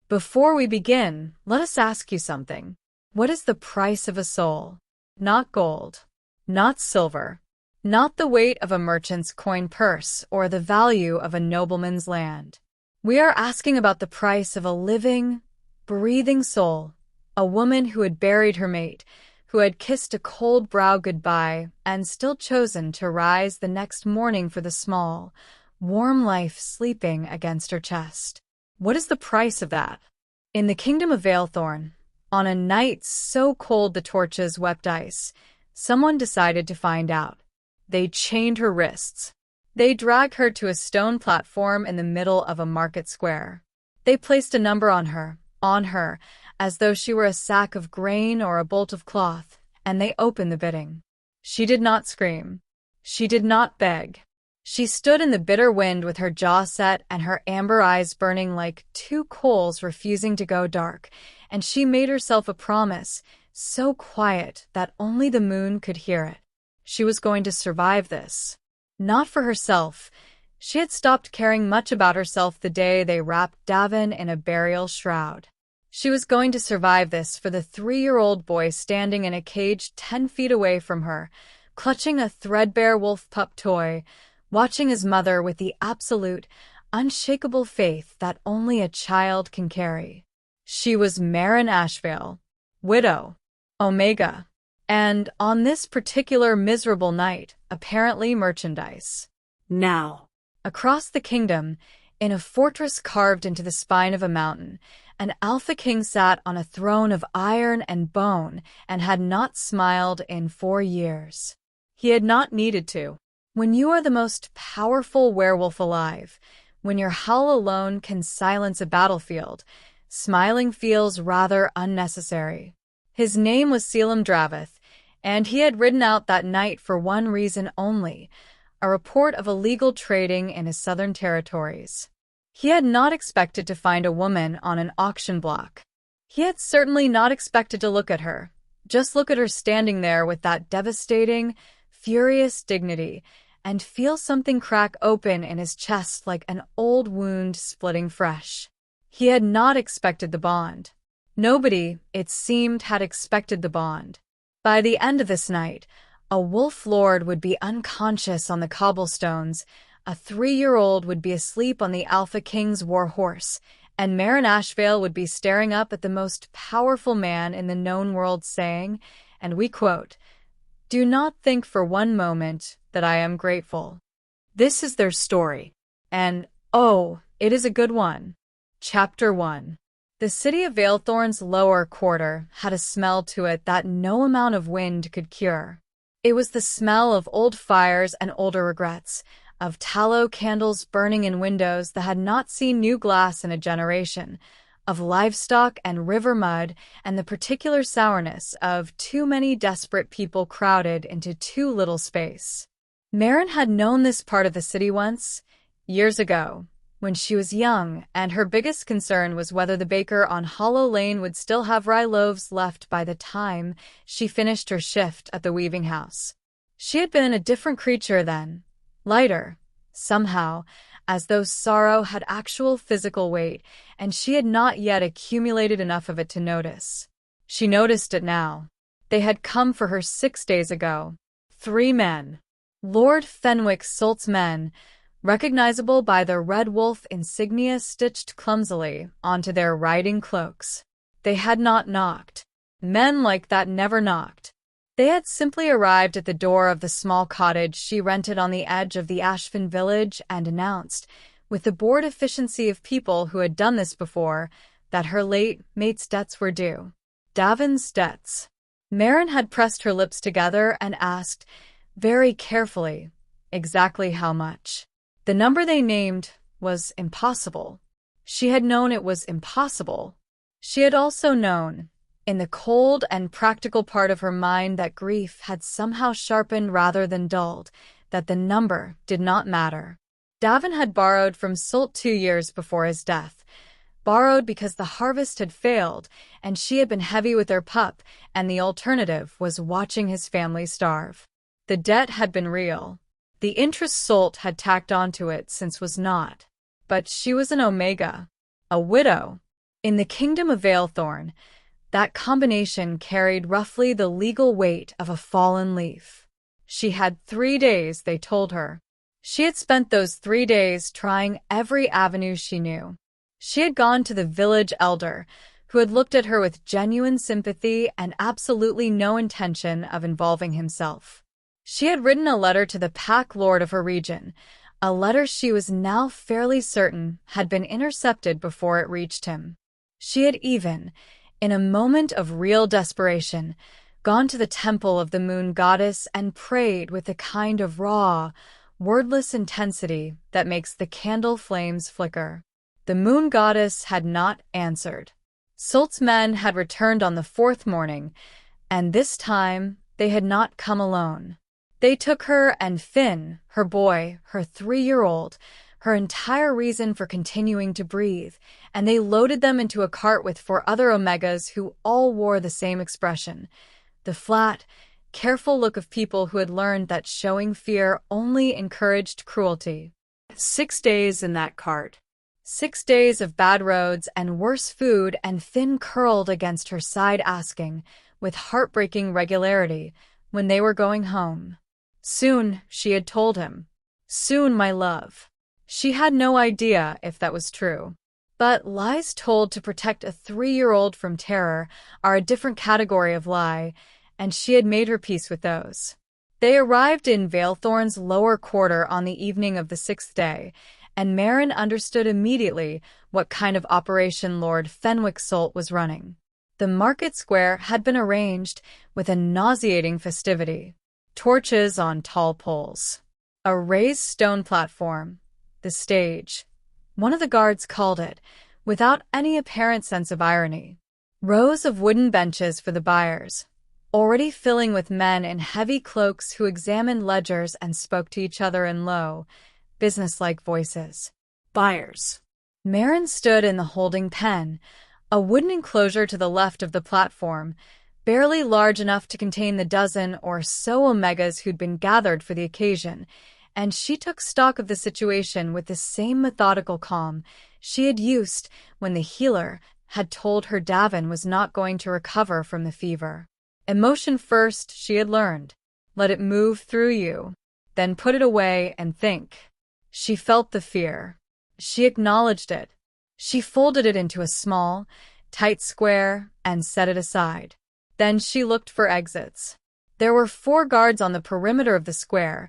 Before we begin, let us ask you something. What is the price of a soul? Not gold, not silver, not the weight of a merchant's coin purse or the value of a nobleman's land. We are asking about the price of a living, breathing soul, a woman who had buried her mate, who had kissed a cold brow goodbye and still chosen to rise the next morning for the small, warm life sleeping against her chest. What is the price of that? In the kingdom of Vaelthorn, on a night so cold the torches wept ice, someone decided to find out. They chained her wrists. They dragged her to a stone platform in the middle of a market square. They placed a number on her, as though she were a sack of grain or a bolt of cloth, and they opened the bidding. She did not scream. She did not beg. She stood in the bitter wind with her jaw set and her amber eyes burning like two coals refusing to go dark, and she made herself a promise, so quiet that only the moon could hear it. She was going to survive this. Not for herself. She had stopped caring much about herself the day they wrapped Davin in a burial shroud. She was going to survive this for the 3-year-old boy standing in a cage 10 feet away from her, clutching a threadbare wolf pup toy, watching his mother with the absolute, unshakable faith that only a child can carry. She was Maren Ashvale, widow, Omega, and on this particular miserable night, apparently merchandise. Now, across the kingdom, in a fortress carved into the spine of a mountain, an alpha king sat on a throne of iron and bone and had not smiled in 4 years. He had not needed to. When you are the most powerful werewolf alive, when your howl alone can silence a battlefield, smiling feels rather unnecessary. His name was Caelum Draveth, and he had ridden out that night for one reason only, a report of illegal trading in his southern territories. He had not expected to find a woman on an auction block. He had certainly not expected to look at her, just look at her standing there with that devastating, furious dignity, and feel something crack open in his chest like an old wound splitting fresh. He had not expected the bond. Nobody, it seemed, had expected the bond. By the end of this night, a wolf lord would be unconscious on the cobblestones, a 3-year-old would be asleep on the Alpha King's war horse, and Maren Ashvale would be staring up at the most powerful man in the known world saying, and we quote, "Do not think for one moment that I am grateful." This is their story. And, oh, it is a good one. Chapter 1. The city of Vaelthorn's lower quarter had a smell to it that no amount of wind could cure. It was the smell of old fires and older regrets, of tallow candles burning in windows that had not seen new glass in a generation, of livestock and river mud, and the particular sourness of too many desperate people crowded into too little space. Maren had known this part of the city once, years ago, when she was young, and her biggest concern was whether the baker on Hollow Lane would still have rye loaves left by the time she finished her shift at the weaving house. She had been a different creature then, lighter, somehow, as though sorrow had actual physical weight, and she had not yet accumulated enough of it to notice. She noticed it now. They had come for her 6 days ago. 3 men. Lord Fenwick Solt's men, recognizable by the red wolf insignia stitched clumsily onto their riding cloaks. They had not knocked. Men like that never knocked. They had simply arrived at the door of the small cottage she rented on the edge of the Ashvale village and announced, with the bored efficiency of people who had done this before, that her late mate's debts were due. Davin's debts. Maren had pressed her lips together and asked, very carefully, exactly how much. The number they named was impossible. She had known it was impossible. She had also known, in the cold and practical part of her mind, that grief had somehow sharpened rather than dulled, that the number did not matter. Davin had borrowed from Solt 2 years before his death, borrowed because the harvest had failed, and she had been heavy with her pup, and the alternative was watching his family starve. The debt had been real. The interest Solt had tacked onto it since was not. But she was an Omega, a widow, In the kingdom of Vaelthorn, that combination carried roughly the legal weight of a fallen leaf. She had 3 days, they told her. She had spent those 3 days trying every avenue she knew. She had gone to the village elder, who had looked at her with genuine sympathy and absolutely no intention of involving himself. She had written a letter to the pack lord of her region, a letter she was now fairly certain had been intercepted before it reached him. She had even, in a moment of real desperation, gone to the temple of the moon goddess and prayed with the kind of raw, wordless intensity that makes the candle flames flicker. The moon goddess had not answered. Sult's men had returned on the 4th morning, and this time they had not come alone. They took her and Finn, her boy, her 3-year-old, her entire reason for continuing to breathe, and they loaded them into a cart with 4 other Omegas who all wore the same expression, the flat, careful look of people who had learned that showing fear only encouraged cruelty. 6 days in that cart. 6 days of bad roads and worse food, and Finn curled against her side asking, with heartbreaking regularity, when they were going home. Soon, she had told him. Soon, my love. She had no idea if that was true. But lies told to protect a 3-year-old from terror are a different category of lie, and she had made her peace with those. They arrived in Vaelthorn's lower quarter on the evening of the 6th day, and Maren understood immediately what kind of operation Lord Fenwick Sult was running. The market square had been arranged with a nauseating festivity. Torches on tall poles. A raised stone platform. The stage. One of the guards called it, without any apparent sense of irony. Rows of wooden benches for the buyers, already filling with men in heavy cloaks who examined ledgers and spoke to each other in low, businesslike voices. Buyers. Maren stood in the holding pen, a wooden enclosure to the left of the platform, barely large enough to contain the dozen or so Omegas who'd been gathered for the occasion, and she took stock of the situation with the same methodical calm she had used when the healer had told her Davin was not going to recover from the fever. Emotion first, she had learned. Let it move through you, then put it away and think. She felt the fear. She acknowledged it. She folded it into a small, tight square and set it aside. Then she looked for exits. There were 4 guards on the perimeter of the square,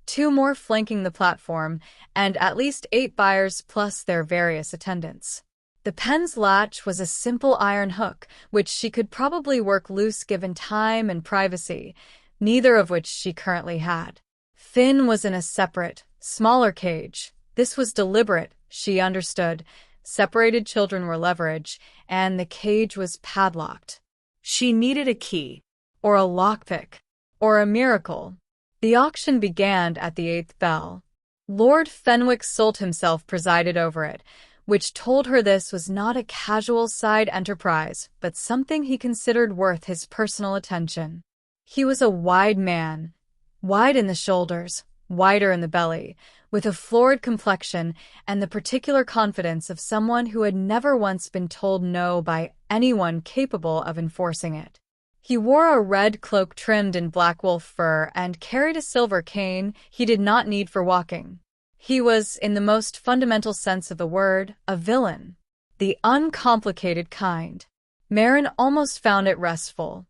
2 more flanking the platform, and at least 8 buyers plus their various attendants. The pen's latch was a simple iron hook, which she could probably work loose given time and privacy, neither of which she currently had. Finn was in a separate, smaller cage. This was deliberate, she understood. Separated children were leverage, and the cage was padlocked. She needed a key, or a lockpick, or a miracle. The auction began at the 8th bell. Lord Fenwick Sult himself presided over it, which told her this was not a casual side enterprise, but something he considered worth his personal attention. He was a wide man, wide in the shoulders, wider in the belly, with a florid complexion and the particular confidence of someone who had never once been told no by anyone capable of enforcing it. He wore a red cloak trimmed in black wolf fur and carried a silver cane he did not need for walking. He was, in the most fundamental sense of the word, a villain. The uncomplicated kind. Maren almost found it restful.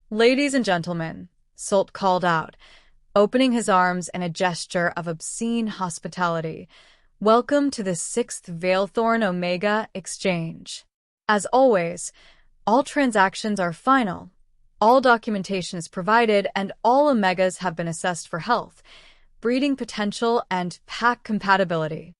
"Ladies and gentlemen," Sult called out, opening his arms in a gesture of obscene hospitality. "Welcome to the 6th Vaelthorn Omega Exchange. As always, all transactions are final. All documentation is provided, and all Omegas have been assessed for health, breeding potential, and pack compatibility."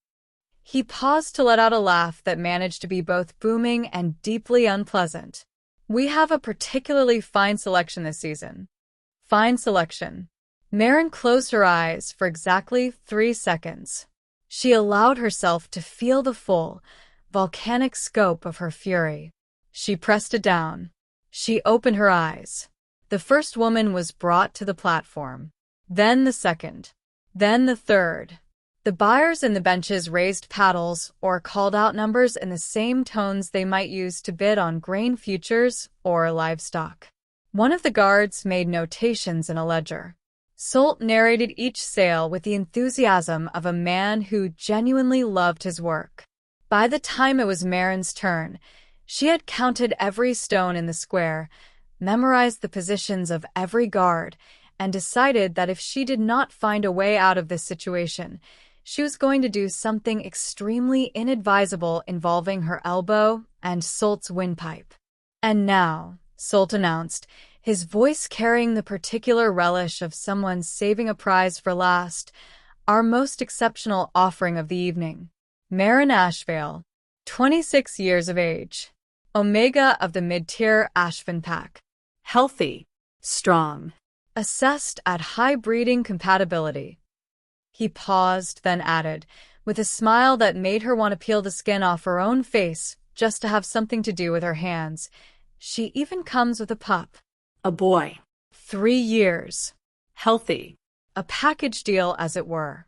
He paused to let out a laugh that managed to be both booming and deeply unpleasant. "We have a particularly fine selection this season." Fine selection. Maren closed her eyes for exactly 3 seconds. She allowed herself to feel the full, volcanic scope of her fury. She pressed it down. She opened her eyes. The first woman was brought to the platform. Then the second. Then the third. The The buyers in the benches raised paddles or called out numbers in the same tones they might use to bid on grain futures or livestock. One of the guards made notations in a ledger. Solt narrated each sale with the enthusiasm of a man who genuinely loved his work. By the time it was Maren's turn, she had counted every stone in the square, memorized the positions of every guard, and decided that if she did not find a way out of this situation, she was going to do something extremely inadvisable involving her elbow and Solt's windpipe. And now, Solt announced, his voice carrying the particular relish of someone saving a prize for last, our most exceptional offering of the evening. Maren Ashvale, 26 years of age, Omega of the mid-tier Ashvale pack, healthy, strong, assessed at high breeding compatibility. He paused, then added, with a smile that made her want to peel the skin off her own face just to have something to do with her hands. She even comes with a pup. A boy. 3 years. Healthy. A package deal, as it were.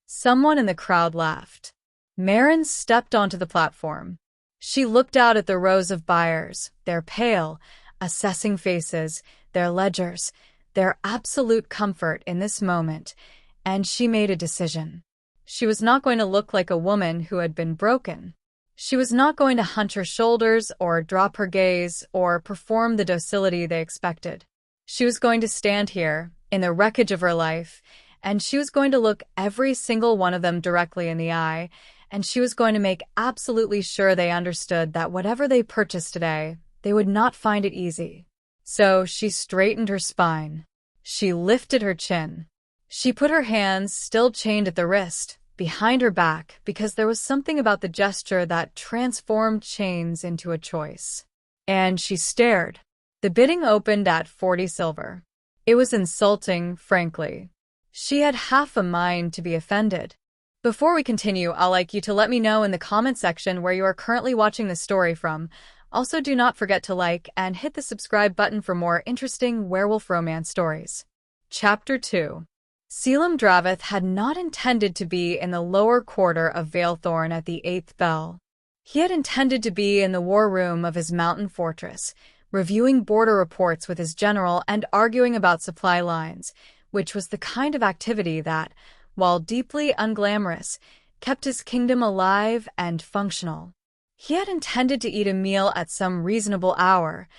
Someone in the crowd laughed. Maren stepped onto the platform. She looked out at the rows of buyers, their pale, assessing faces, their ledgers, their absolute comfort in this moment, and she made a decision. She was not going to look like a woman who had been broken. She was not going to hunch her shoulders or drop her gaze or perform the docility they expected. She was going to stand here, in the wreckage of her life, and she was going to look every single one of them directly in the eye, and she was going to make absolutely sure they understood that whatever they purchased today, they would not find it easy. So she straightened her spine. She lifted her chin. She put her hands, still chained at the wrist, behind her back because there was something about the gesture that transformed chains into a choice. And she stared. The bidding opened at 40 silver. It was insulting, frankly. She had half a mind to be offended. Before we continue, I'd like you to let me know in the comment section where you are currently watching this story from. Also, do not forget to like and hit the subscribe button for more interesting werewolf romance stories. Chapter 2. Caelum Draveth had not intended to be in the lower quarter of Vaelthorn at the 8th bell. He had intended to be in the war room of his mountain fortress, reviewing border reports with his general and arguing about supply lines, which was the kind of activity that, while deeply unglamorous, kept his kingdom alive and functional. He had intended to eat a meal at some reasonable hour,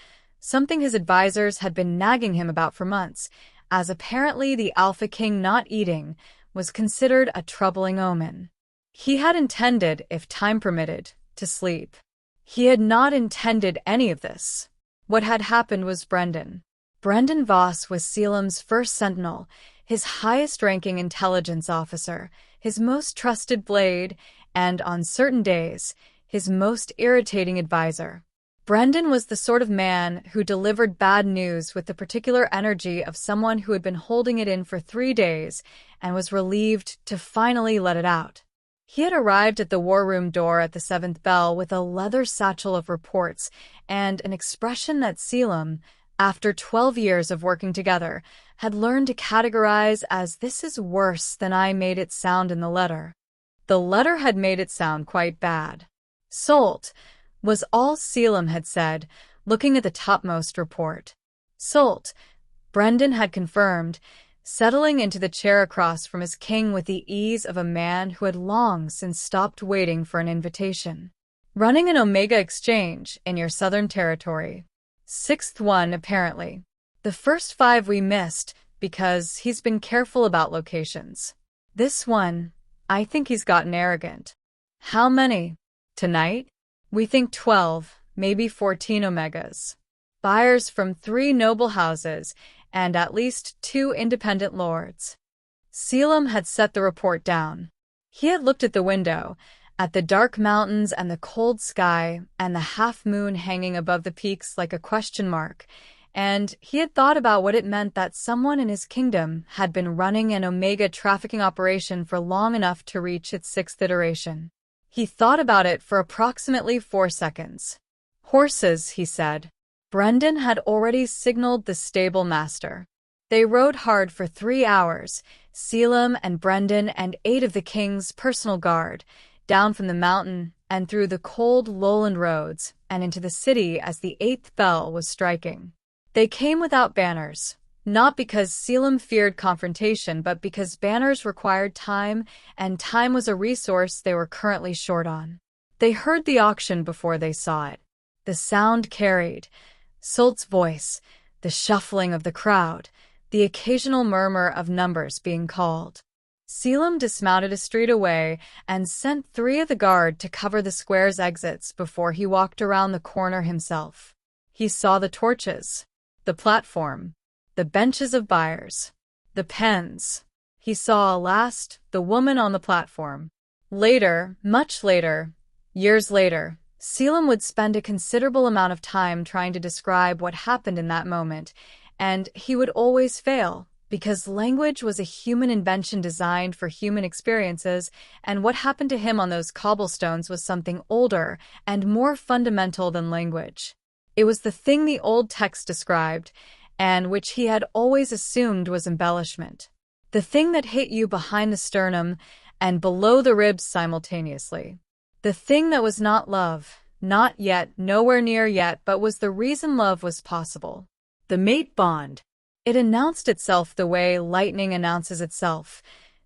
something his advisors had been nagging him about for months, as apparently the Alpha King not eating was considered a troubling omen. He had intended, if time permitted, to sleep. He had not intended any of this. What had happened was Brendan Voss was Caelum's first sentinel, his highest-ranking intelligence officer, his most trusted blade, and, on certain days, his most irritating advisor. Brendan was the sort of man who delivered bad news with the particular energy of someone who had been holding it in for 3 days and was relieved to finally let it out. He had arrived at the war room door at the 7th bell with a leather satchel of reports and an expression that Caelum, after 12 years of working together, had learned to categorize as "this is worse than I made it sound in the letter." The letter had made it sound quite bad. "Solt," was all Caelum had said, looking at the topmost report. "Solt," Brendan had confirmed, settling into the chair across from his king with the ease of a man who had long since stopped waiting for an invitation. "Running an Omega exchange in your southern territory. 6th one, apparently. The first 5 we missed because he's been careful about locations. This one, I think he's gotten arrogant." "How many? Tonight?" "We think 12, maybe 14 Omegas. Buyers from 3 noble houses and at least 2 independent lords." Caelum had set the report down. He had looked at the window, at the dark mountains and the cold sky and the half-moon hanging above the peaks like a question mark, and he had thought about what it meant that someone in his kingdom had been running an Omega trafficking operation for long enough to reach its 6th iteration. He thought about it for approximately 4 seconds. "Horses," he said. Brendan had already signaled the stable master. They rode hard for 3 hours, Caelum and Brendan and 8 of the king's personal guard, down from the mountain and through the cold lowland roads and into the city as the 8th bell was striking. They came without banners, not because Caelum feared confrontation, but because banners required time, and time was a resource they were currently short on. They heard the auction before they saw it. The sound carried, Solt's voice, the shuffling of the crowd, the occasional murmur of numbers being called. Caelum dismounted a street away and sent 3 of the guard to cover the square's exits before he walked around the corner himself. He saw the torches, the platform, the benches of buyers, the pens. He saw, last, the woman on the platform. Later, much later, years later, Caelum would spend a considerable amount of time trying to describe what happened in that moment, and he would always fail, because language was a human invention designed for human experiences, and what happened to him on those cobblestones was something older and more fundamental than language. It was the thing the old text described, and which he had always assumed was embellishment. The thing that hit you behind the sternum and below the ribs simultaneously. The thing that was not love, not yet, nowhere near yet, but was the reason love was possible. The mate bond. It announced itself the way lightning announces itself,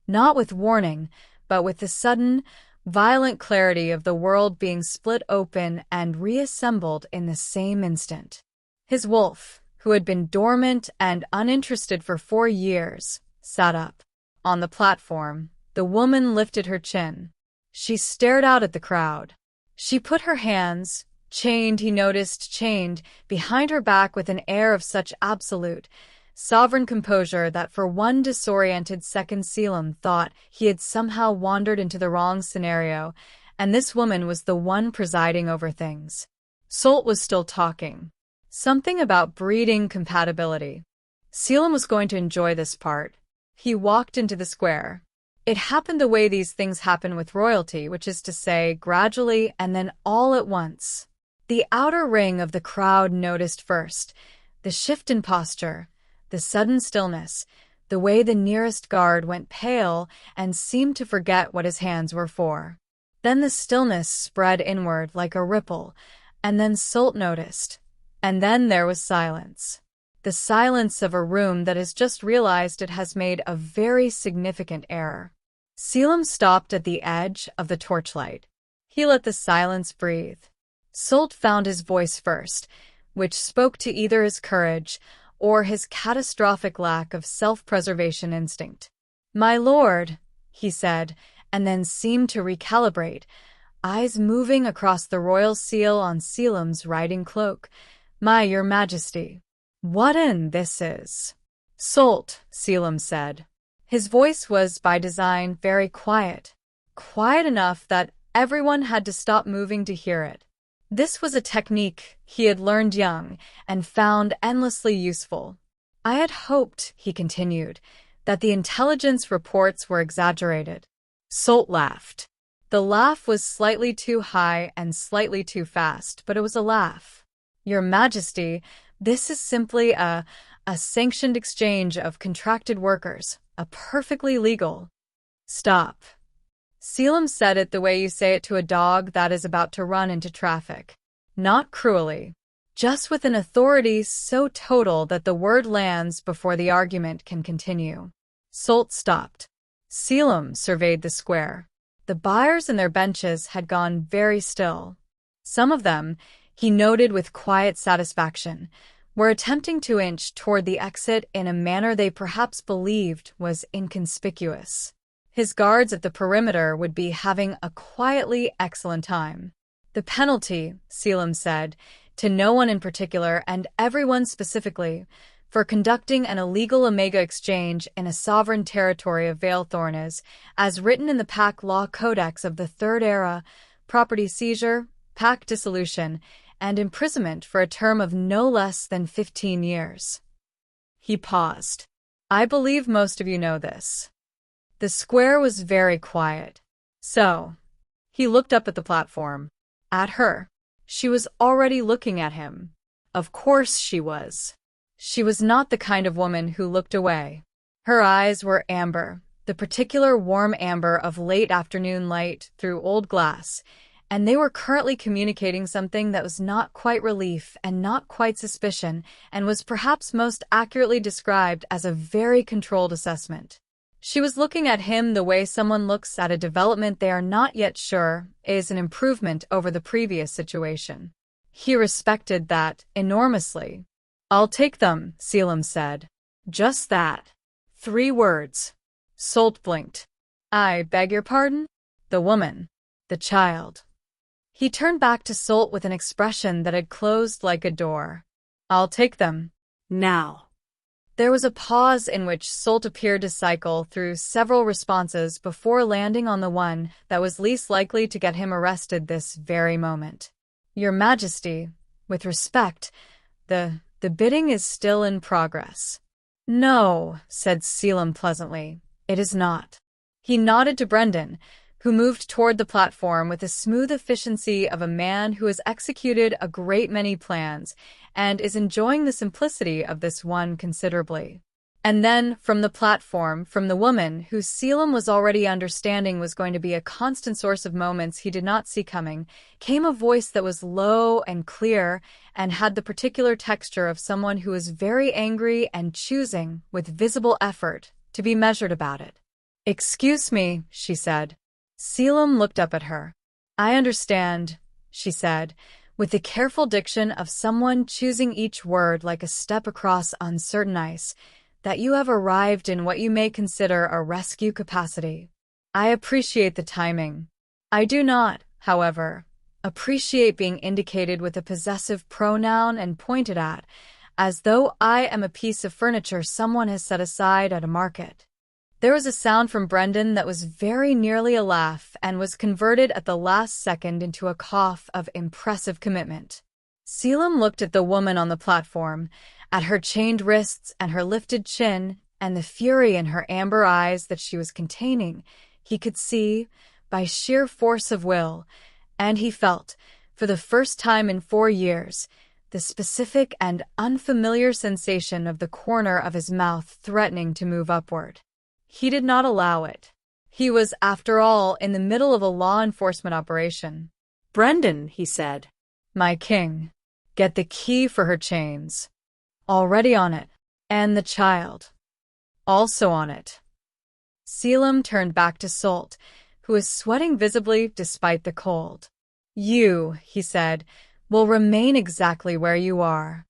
not with warning, but with the sudden, violent clarity of the world being split open and reassembled in the same instant. His wolf, who had been dormant and uninterested for 4 years, sat up. On the platform, the woman lifted her chin. She stared out at the crowd. She put her hands, chained, he noticed, chained, behind her back with an air of such absolute, sovereign composure that for one disoriented second Caelum thought he had somehow wandered into the wrong scenario, and this woman was the one presiding over things. Solt was still talking. Something about breeding compatibility. Caelum was going to enjoy this part. He walked into the square. It happened the way these things happen with royalty, which is to say, gradually and then all at once. The outer ring of the crowd noticed first, the shift in posture, the sudden stillness, the way the nearest guard went pale and seemed to forget what his hands were for. Then the stillness spread inward like a ripple, and then Solt noticed. And then there was silence. The silence of a room that has just realized it has made a very significant error. Caelum stopped at the edge of the torchlight. He let the silence breathe. Solt found his voice first, which spoke to either his courage or his catastrophic lack of self-preservation instinct. "My lord," he said, and then seemed to recalibrate, eyes moving across the royal seal on Caelum's riding cloak. "My, your majesty. What in this is?" "Solt," Caelum said. His voice was, by design, very quiet. Quiet enough that everyone had to stop moving to hear it. This was a technique he had learned young and found endlessly useful. "I had hoped," he continued, "that the intelligence reports were exaggerated." Solt laughed. The laugh was slightly too high and slightly too fast, but it was a laugh. "Your Majesty, this is simply a sanctioned exchange of contracted workers, a perfectly legal—" "Stop." Caelum said it the way you say it to a dog that is about to run into traffic. Not cruelly. Just with an authority so total that the word lands before the argument can continue. Solt stopped. Caelum surveyed the square. The buyers and their benches had gone very still. Some of them, he noted with quiet satisfaction, were attempting to inch toward the exit in a manner they perhaps believed was inconspicuous. His guards at the perimeter would be having a quietly excellent time. "The penalty," Caelum said, "to no one in particular and everyone specifically, for conducting an illegal Omega exchange in a sovereign territory of Vaelthorn is, as written in the Pack Law Codex of the Third Era, property seizure, pack dissolution, and imprisonment for a term of no less than 15 years. He paused. "I believe most of you know this." The square was very quiet. So, he looked up at the platform. At her. She was already looking at him. Of course she was. She was not the kind of woman who looked away. Her eyes were amber, the particular warm amber of late afternoon light through old glass, and they were currently communicating something that was not quite relief and not quite suspicion, and was perhaps most accurately described as a very controlled assessment. She was looking at him the way someone looks at a development they are not yet sure is an improvement over the previous situation. He respected that enormously. "I'll take them," Caelum said. Just that. 3 words. Solt blinked. "I beg your pardon?" "The woman. The child." He turned back to Solt with an expression that had closed like a door. "I'll take them. Now." There was a pause in which Solt appeared to cycle through several responses before landing on the one that was least likely to get him arrested this very moment. "Your Majesty, with respect, the bidding is still in progress." "No," said Caelum pleasantly, "it is not." He nodded to Brendan, who moved toward the platform with the smooth efficiency of a man who has executed a great many plans and is enjoying the simplicity of this one considerably. And then, from the platform, from the woman, who Caelum was already understanding was going to be a constant source of moments he did not see coming, came a voice that was low and clear and had the particular texture of someone who is very angry and choosing, with visible effort, to be measured about it. "Excuse me," she said. Caelum looked up at her. "I understand," she said, with the careful diction of someone choosing each word like a step across uncertain ice, "that you have arrived in what you may consider a rescue capacity. I appreciate the timing. I do not, however, appreciate being indicated with a possessive pronoun and pointed at, as though I am a piece of furniture someone has set aside at a market." There was a sound from Brendan that was very nearly a laugh and was converted at the last second into a cough of impressive commitment. Caelum looked at the woman on the platform, at her chained wrists and her lifted chin, and the fury in her amber eyes that she was containing, he could see, by sheer force of will, and he felt, for the first time in 4 years, the specific and unfamiliar sensation of the corner of his mouth threatening to move upward. He did not allow it. He was, after all, in the middle of a law enforcement operation. "Brendan," he said. "My king, get the key for her chains." "Already on it." "And the child." "Also on it." Caelum turned back to Solt, who was sweating visibly despite the cold. "You," he said, "will remain exactly where you are."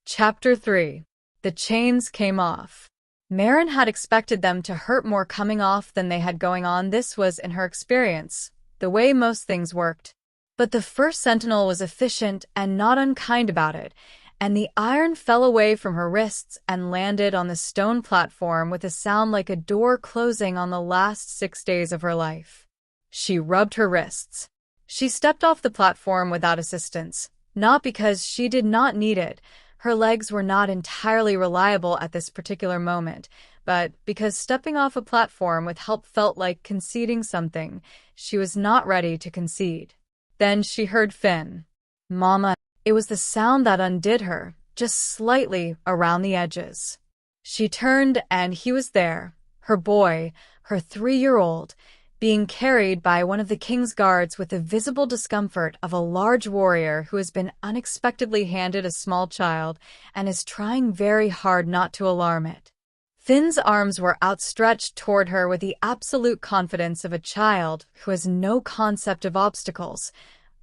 Chapter 3. The chains came off. Maren had expected them to hurt more coming off than they had going on. This was, in her experience, the way most things worked. But the first sentinel was efficient and not unkind about it, and the iron fell away from her wrists and landed on the stone platform with a sound like a door closing on the last 6 days of her life. She rubbed her wrists. She stepped off the platform without assistance, not because she did not need it. Her legs were not entirely reliable at this particular moment, but because stepping off a platform with help felt like conceding something she was not ready to concede. Then she heard Finn. "Mama." It was the sound that undid her, just slightly around the edges. She turned and he was there, her boy, her 3-year-old, being carried by one of the king's guards with the visible discomfort of a large warrior who has been unexpectedly handed a small child and is trying very hard not to alarm it. Finn's arms were outstretched toward her with the absolute confidence of a child who has no concept of obstacles,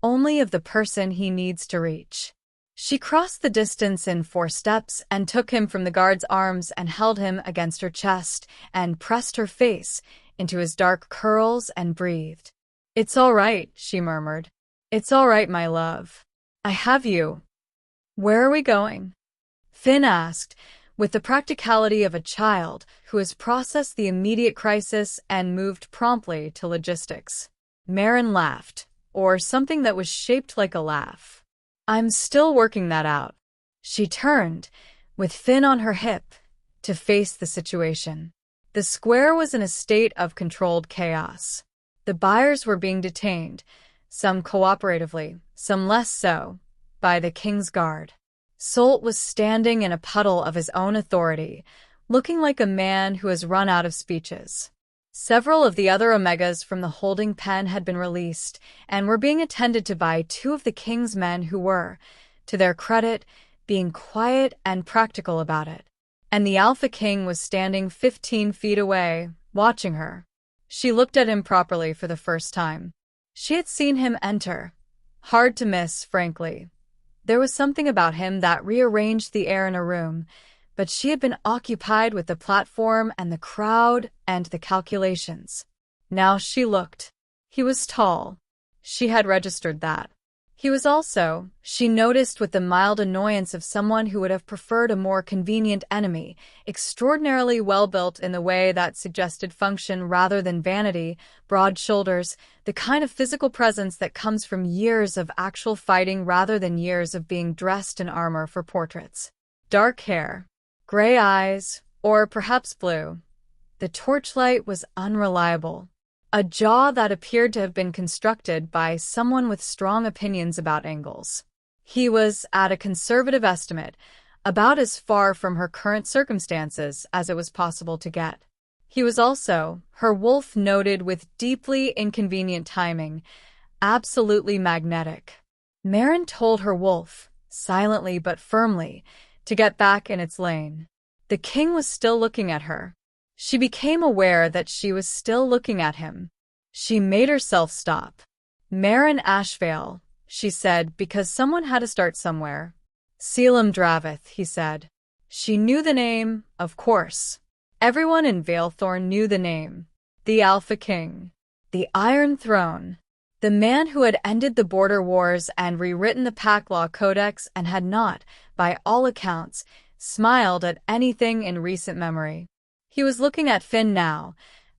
only of the person he needs to reach. She crossed the distance in 4 steps and took him from the guard's arms and held him against her chest and pressed her face into his dark curls and breathed. "It's all right," she murmured. "It's all right, my love. I have you." "Where are we going?" Finn asked, with the practicality of a child who has processed the immediate crisis and moved promptly to logistics. Maren laughed, or something that was shaped like a laugh. "I'm still working that out." She turned, with Finn on her hip, to face the situation. The square was in a state of controlled chaos. The buyers were being detained, some cooperatively, some less so, by the king's guard. Solt was standing in a puddle of his own authority, looking like a man who has run out of speeches. Several of the other Omegas from the holding pen had been released and were being attended to by two of the king's men who were, to their credit, being quiet and practical about it. And the Alpha King was standing 15 feet away, watching her. She looked at him properly for the first time. She had seen him enter. Hard to miss, frankly. There was something about him that rearranged the air in a room, but she had been occupied with the platform and the crowd and the calculations. Now she looked. He was tall. She had registered that. He was also, she noticed with the mild annoyance of someone who would have preferred a more convenient enemy, extraordinarily well-built in the way that suggested function rather than vanity, broad shoulders, the kind of physical presence that comes from years of actual fighting rather than years of being dressed in armor for portraits. Dark hair, gray eyes, or perhaps blue. The torchlight was unreliable. A jaw that appeared to have been constructed by someone with strong opinions about angles. He was, at a conservative estimate, about as far from her current circumstances as it was possible to get. He was also, her wolf noted with deeply inconvenient timing, absolutely magnetic. Maren told her wolf, silently but firmly, to get back in its lane. The king was still looking at her. She became aware that she was still looking at him. She made herself stop. Maren Ashvale, she said, because someone had to start somewhere. Caelum Draveth, he said. She knew the name, of course. Everyone in Vaelthorn knew the name. The Alpha King. The Iron Throne. The man who had ended the border wars and rewritten the Pack Law Codex and had not, by all accounts, smiled at anything in recent memory. He was looking at Finn now,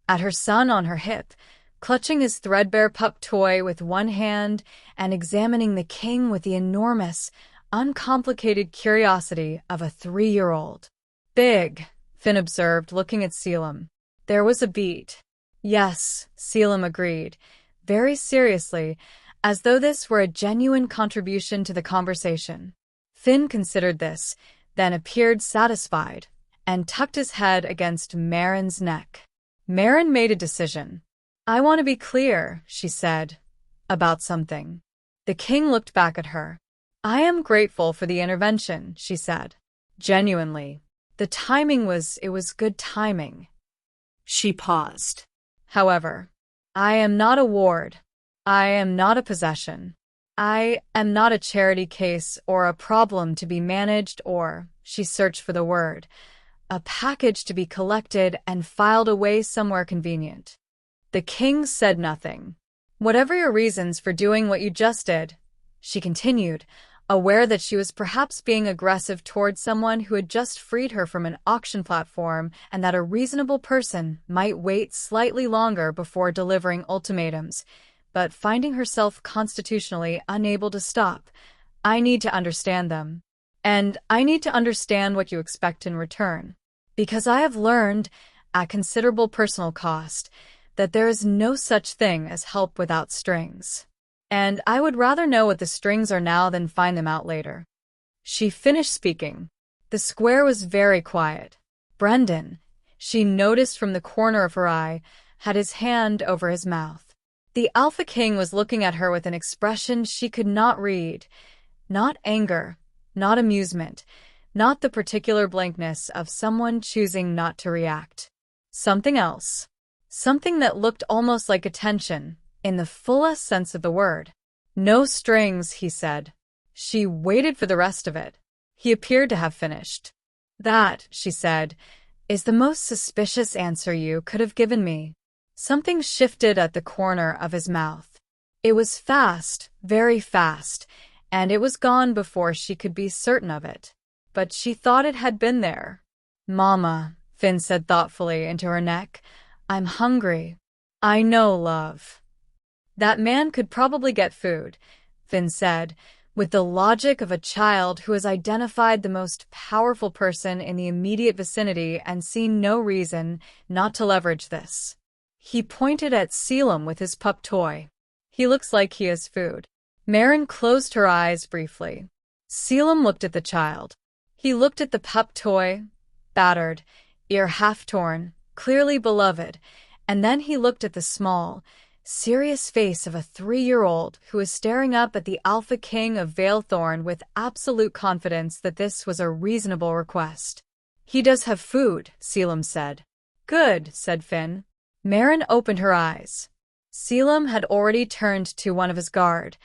at her son on her hip, clutching his threadbare pup toy with one hand and examining the king with the enormous, uncomplicated curiosity of a 3-year-old. Big, Finn observed, looking at Caelum. There was a beat. Yes, Caelum agreed, very seriously, as though this were a genuine contribution to the conversation. Finn considered this, then appeared satisfied, and tucked his head against Maren's neck. Maren made a decision. I want to be clear, she said, about something. The king looked back at her. I am grateful for the intervention, she said. Genuinely. The timing was good timing. She paused. However, I am not a ward. I am not a possession. I am not a charity case or a problem to be managed or, she searched for the word, a package to be collected and filed away somewhere convenient. The king said nothing. Whatever your reasons for doing what you just did, she continued, aware that she was perhaps being aggressive towards someone who had just freed her from an auction platform and that a reasonable person might wait slightly longer before delivering ultimatums, but finding herself constitutionally unable to stop. I need to understand them. And I need to understand what you expect in return. Because I have learned, at considerable personal cost, that there is no such thing as help without strings. And I would rather know what the strings are now than find them out later. She finished speaking. The square was very quiet. Brendan, she noticed from the corner of her eye, had his hand over his mouth. The Alpha King was looking at her with an expression she could not read. Not anger, not amusement, not the particular blankness of someone choosing not to react. Something else. Something that looked almost like attention, in the fullest sense of the word. No strings, he said. She waited for the rest of it. He appeared to have finished. That, she said, is the most suspicious answer you could have given me. Something shifted at the corner of his mouth. It was fast, very fast, and it was gone before she could be certain of it. But she thought it had been there. Mama, Finn said thoughtfully into her neck, I'm hungry. I know, love. That man could probably get food, Finn said, with the logic of a child who has identified the most powerful person in the immediate vicinity and seen no reason not to leverage this. He pointed at Caelum with his pup toy. He looks like he has food. Maren closed her eyes briefly. Caelum looked at the child. He looked at the pup toy, battered, ear half torn, clearly beloved, and then he looked at the small, serious face of a 3-year-old who was staring up at the Alpha King of Vaelthorn with absolute confidence that this was a reasonable request. "He does have food," Caelum said. "Good," said Finn. Maren opened her eyes. Caelum had already turned to one of his guard,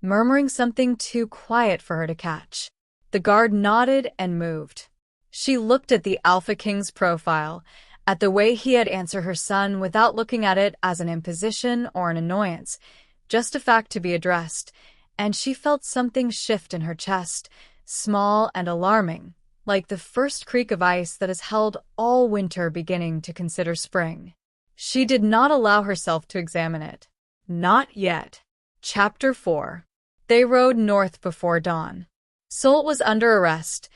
murmuring something too quiet for her to catch. The guard nodded and moved. She looked at the Alpha King's profile, at the way he had answered her son without looking at it as an imposition or an annoyance, just a fact to be addressed, and she felt something shift in her chest, small and alarming, like the first creak of ice that has held all winter beginning to consider spring. She did not allow herself to examine it. Not yet. Chapter 4. They rode north before dawn. Solt was under arrest.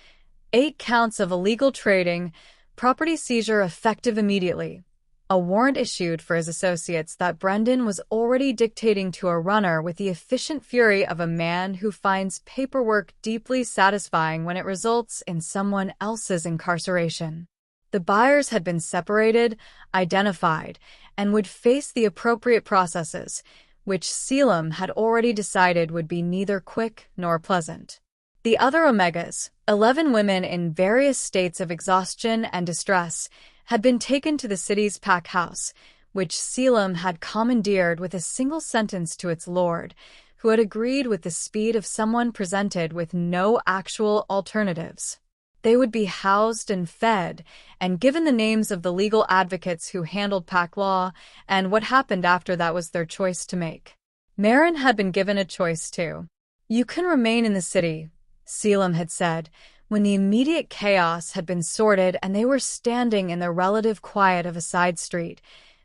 8 counts of illegal trading, property seizure effective immediately. A warrant issued for his associates that Brendan was already dictating to a runner with the efficient fury of a man who finds paperwork deeply satisfying when it results in someone else's incarceration. The buyers had been separated, identified, and would face the appropriate processes, which Caelum had already decided would be neither quick nor pleasant. The other Omegas, 11 women in various states of exhaustion and distress, had been taken to the city's pack house, which Caelum had commandeered with a single sentence to its lord, who had agreed with the speed of someone presented with no actual alternatives. They would be housed and fed, and given the names of the legal advocates who handled pack law, and what happened after that was their choice to make. Maren had been given a choice too. "You can remain in the city," Caelum had said, when the immediate chaos had been sorted and they were standing in the relative quiet of a side street,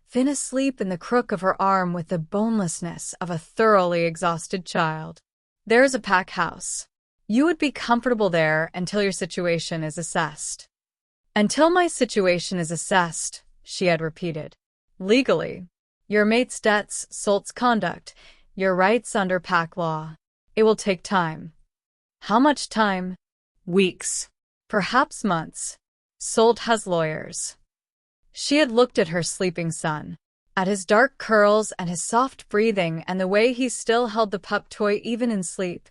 Finn asleep in the crook of her arm with the bonelessness of a thoroughly exhausted child. "There's a pack house. You would be comfortable there until your situation is assessed." "Until my situation is assessed," she had repeated. "Legally. Your mate's debts, Solt's conduct, your rights under pack law. It will take time." "How much time?" Weeks. "Perhaps months. Solt has lawyers." She had looked at her sleeping son, at his dark curls and his soft breathing and the way he still held the pup toy even in sleep,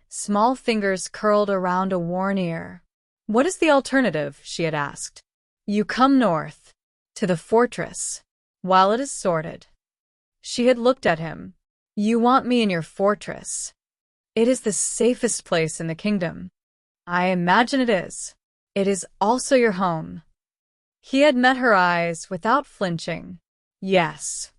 small fingers curled around a worn ear. "What is the alternative?" she had asked. "You come north, to the fortress, while it is sorted." She had looked at him. "You want me in your fortress? It is the safest place in the kingdom." "I imagine it is. It is also your home." He had met her eyes without flinching. "Yes."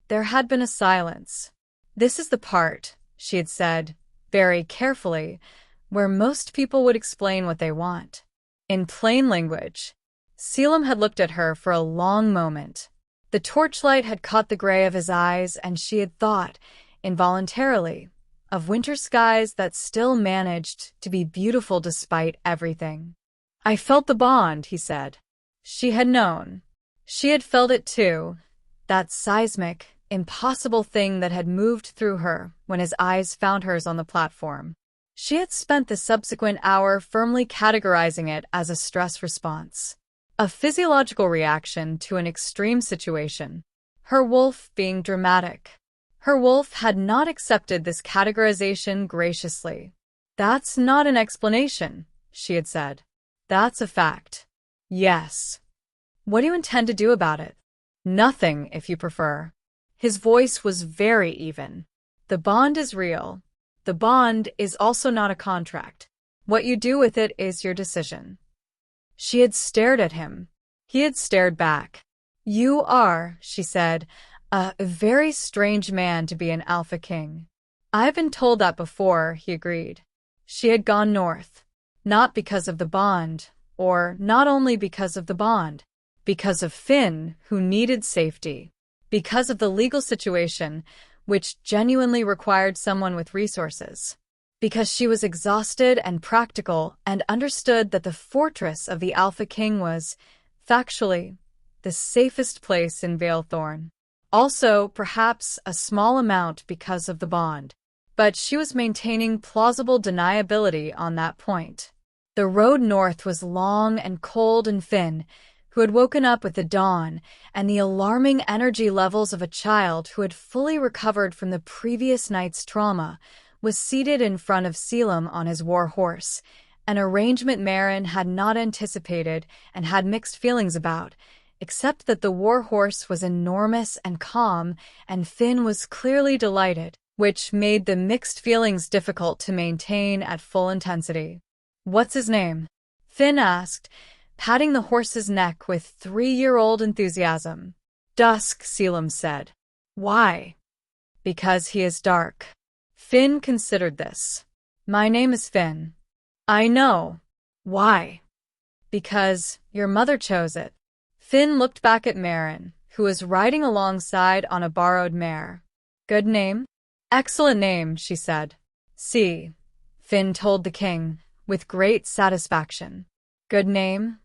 There had been a silence. "This is the part," she had said, very carefully, where most people would explain what they want. In plain language. Caelum had looked at her for a long moment. The torchlight had caught the gray of his eyes, and she had thought, involuntarily, of winter skies that still managed to be beautiful despite everything. "I felt the bond," he said. She had known. She had felt it too, that seismic, impossible thing that had moved through her when his eyes found hers on the platform. She had spent the subsequent hour firmly categorizing it as a stress response, a physiological reaction to an extreme situation, her wolf being dramatic. Her wolf had not accepted this categorization graciously. "That's not an explanation," she had said. "That's a fact." "Yes." "What do you intend to do about it?" "Nothing, if you prefer." His voice was very even. "The bond is real. The bond is also not a contract. What you do with it is your decision." She had stared at him. He had stared back. "You are," she said, "a very strange man to be an Alpha King." "I've been told that before," he agreed. She had gone north. Not because of the bond, or not only because of the bond, because of Finn, who needed safety. Because of the legal situation, which genuinely required someone with resources. Because she was exhausted and practical and understood that the fortress of the Alpha King was, factually, the safest place in Vaelthorn. Also, perhaps, a small amount because of the bond. But she was maintaining plausible deniability on that point. The road north was long and cold, and Finn, who had woken up with the dawn and the alarming energy levels of a child who had fully recovered from the previous night's trauma, was seated in front of Caelum on his war horse, an arrangement Maren had not anticipated and had mixed feelings about, except that the war horse was enormous and calm, and Finn was clearly delighted, which made the mixed feelings difficult to maintain at full intensity. "What's his name?" Finn asked, patting the horse's neck with 3-year-old enthusiasm. "Dusk," Caelum said. "Why?" "Because he is dark." Finn considered this. "My name is Finn." "I know." "Why?" "Because your mother chose it." Finn looked back at Maren, who was riding alongside on a borrowed mare. "Good name?" "Excellent name," she said. "See," Finn told the king, with great satisfaction. "Good name?"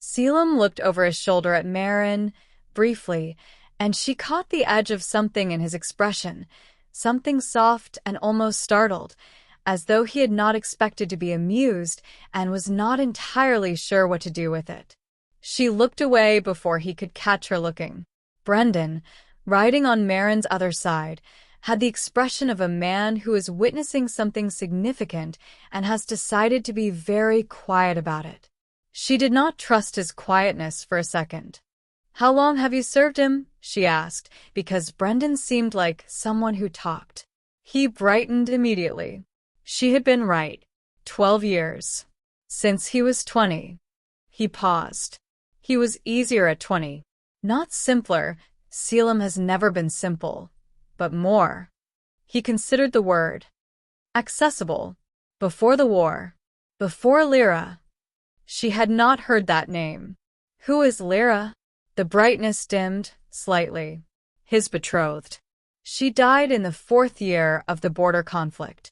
Caelum looked over his shoulder at Maren, briefly, and she caught the edge of something in his expression, something soft and almost startled, as though he had not expected to be amused and was not entirely sure what to do with it. She looked away before he could catch her looking. Brendan, riding on Maren's other side, had the expression of a man who is witnessing something significant and has decided to be very quiet about it. She did not trust his quietness for a second. "How long have you served him?" she asked, because Brendan seemed like someone who talked. He brightened immediately. She had been right. 12 years. Since he was 20. He paused. He was easier at 20. Not simpler. Caelum has never been simple. But more. He considered the word. Accessible. Before the war. Before Lyra. She had not heard that name. Who is Lyra? The brightness dimmed, slightly. His betrothed. She died in the 4th year of the border conflict.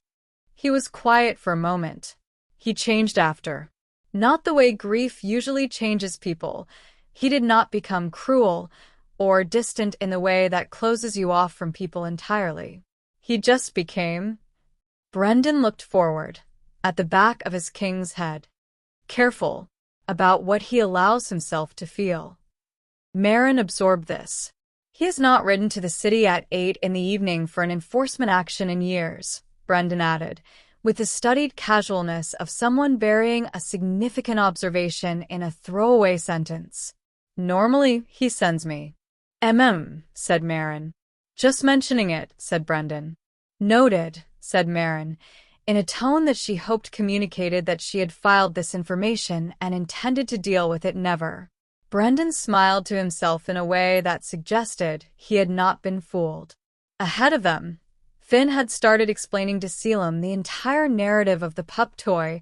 He was quiet for a moment. He changed after. Not the way grief usually changes people. He did not become cruel or distant in the way that closes you off from people entirely. He just became... Brendan looked forward, at the back of his king's head, careful about what he allows himself to feel. Maren absorbed this. He has not ridden to the city at 8 in the evening for an enforcement action in years, Brendan added, with the studied casualness of someone burying a significant observation in a throwaway sentence. "Normally, he sends me." Said Maren. "Just mentioning it," said Brendan. "Noted," said Maren, in a tone that she hoped communicated that she had filed this information and intended to deal with it never. Brendan smiled to himself in a way that suggested he had not been fooled. Ahead of them, Finn had started explaining to Caelum the entire narrative of the pup toy,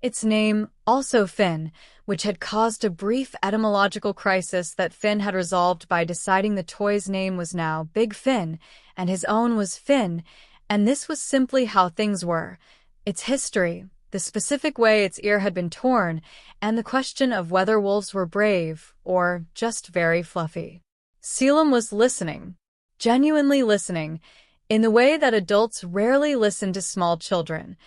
its name, also Finn, which had caused a brief etymological crisis that Finn had resolved by deciding the toy's name was now Big Finn, and his own was Finn, and this was simply how things were. Its history, the specific way its ear had been torn, and the question of whether wolves were brave or just very fluffy. Caelum was listening, genuinely listening, in the way that adults rarely listen to small children,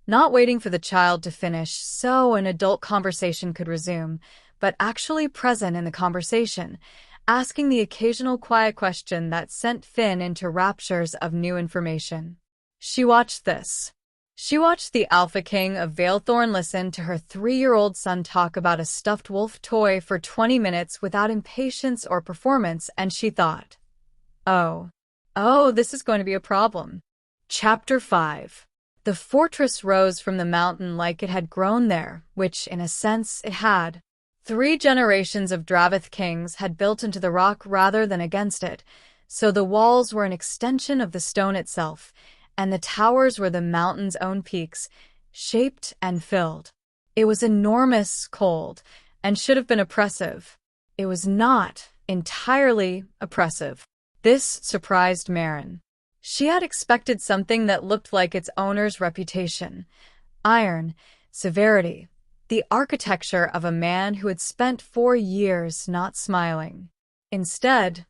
not waiting for the child to finish so an adult conversation could resume, but actually present in the conversation, asking the occasional quiet question that sent Finn into raptures of new information. She watched this. She watched the Alpha King of Vaelthorn listen to her 3-year-old son talk about a stuffed wolf toy for 20 minutes without impatience or performance, and she thought, Oh, this is going to be a problem. Chapter 5. The fortress rose from the mountain like it had grown there, which, in a sense, it had. 3 generations of Draveth kings had built into the rock rather than against it, so the walls were an extension of the stone itself, and the towers were the mountain's own peaks, shaped and filled. It was enormous, cold, and should have been oppressive. It was not entirely oppressive. This surprised Maren. She had expected something that looked like its owner's reputation. Iron, severity, the architecture of a man who had spent 4 years not smiling. Instead,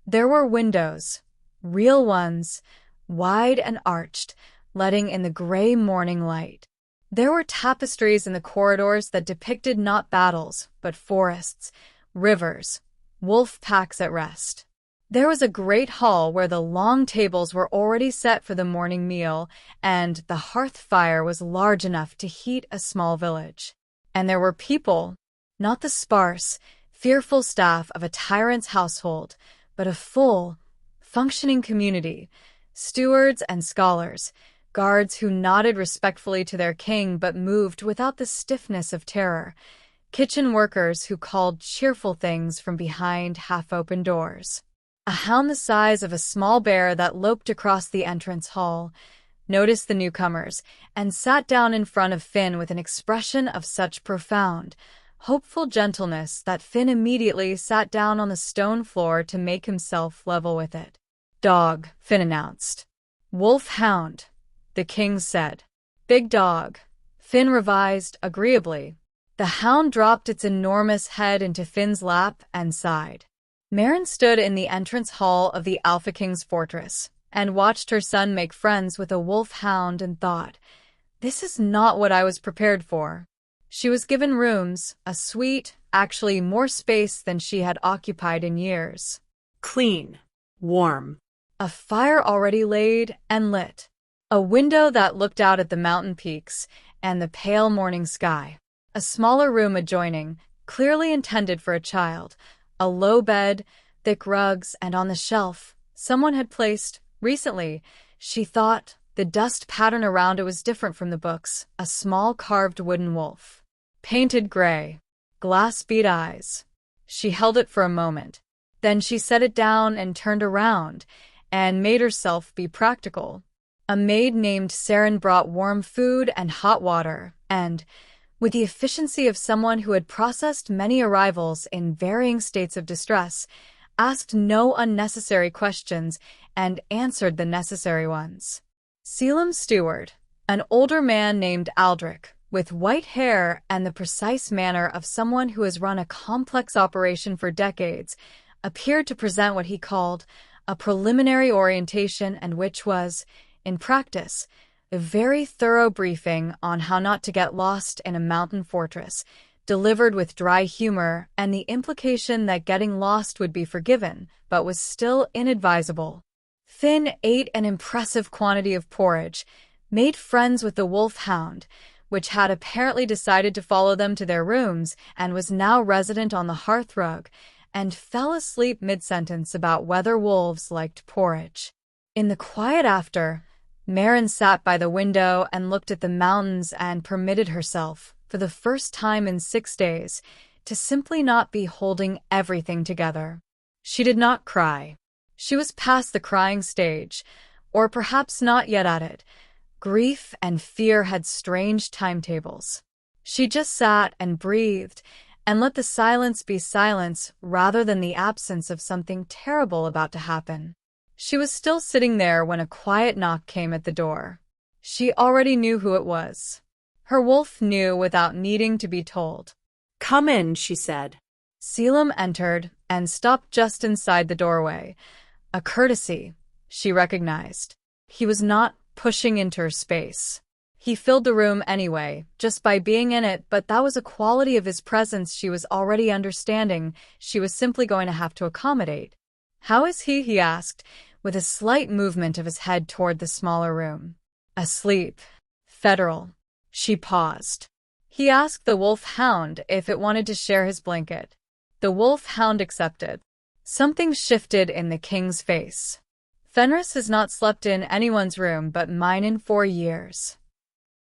there were windows, real ones, wide and arched, letting in the gray morning light. There were tapestries in the corridors that depicted not battles, but forests, rivers, wolf packs at rest. There was a great hall where the long tables were already set for the morning meal, and the hearth fire was large enough to heat a small village. And there were people, not the sparse, fearful staff of a tyrant's household, but a full, functioning community, stewards and scholars, guards who nodded respectfully to their king but moved without the stiffness of terror, kitchen workers who called cheerful things from behind half-open doors. A hound the size of a small bear that loped across the entrance hall noticed the newcomers and sat down in front of Finn with an expression of such profound, hopeful gentleness that Finn immediately sat down on the stone floor to make himself level with it. "Dog," Finn announced. "Wolf hound," the king said. "Big dog," Finn revised agreeably. The hound dropped its enormous head into Finn's lap and sighed. Maren stood in the entrance hall of the Alpha King's fortress and watched her son make friends with a wolf hound and thought, "This is not what I was prepared for." She was given rooms, a suite, actually more space than she had occupied in years. Clean, warm. A fire already laid and lit. A window that looked out at the mountain peaks and the pale morning sky. A smaller room adjoining, clearly intended for a child. A low bed, thick rugs, and on the shelf, someone had placed, recently, she thought, the dust pattern around it was different from the books, a small carved wooden wolf. Painted gray. Glass-bead eyes. She held it for a moment. Then she set it down and turned around, and made herself be practical. A maid named Saren brought warm food and hot water, and, with the efficiency of someone who had processed many arrivals in varying states of distress, asked no unnecessary questions and answered the necessary ones. Caelum's steward, an older man named Aldrich, with white hair and the precise manner of someone who has run a complex operation for decades, appeared to present what he called a preliminary orientation, and which was, in practice, a very thorough briefing on how not to get lost in a mountain fortress, delivered with dry humor and the implication that getting lost would be forgiven, but was still inadvisable. Finn ate an impressive quantity of porridge, made friends with the wolf hound, which had apparently decided to follow them to their rooms and was now resident on the hearthrug, and fell asleep mid-sentence about whether wolves liked porridge. In the quiet after, Maren sat by the window and looked at the mountains and permitted herself, for the first time in 6 days, to simply not be holding everything together. She did not cry. She was past the crying stage, or perhaps not yet at it. Grief and fear had strange timetables. She just sat and breathed, and let the silence be silence rather than the absence of something terrible about to happen. She was still sitting there when a quiet knock came at the door. She already knew who it was. Her wolf knew without needing to be told. "Come in," she said. Caelum entered and stopped just inside the doorway. A courtesy, she recognized. He was not pushing into her space. He filled the room anyway, just by being in it, but that was a quality of his presence she was already understanding she was simply going to have to accommodate. "How is he?" asked, with a slight movement of his head toward the smaller room. "Asleep. Federal." She paused. He asked the wolf hound if it wanted to share his blanket. The wolf hound accepted. Something shifted in the king's face. "Fenris has not slept in anyone's room but mine in 4 years.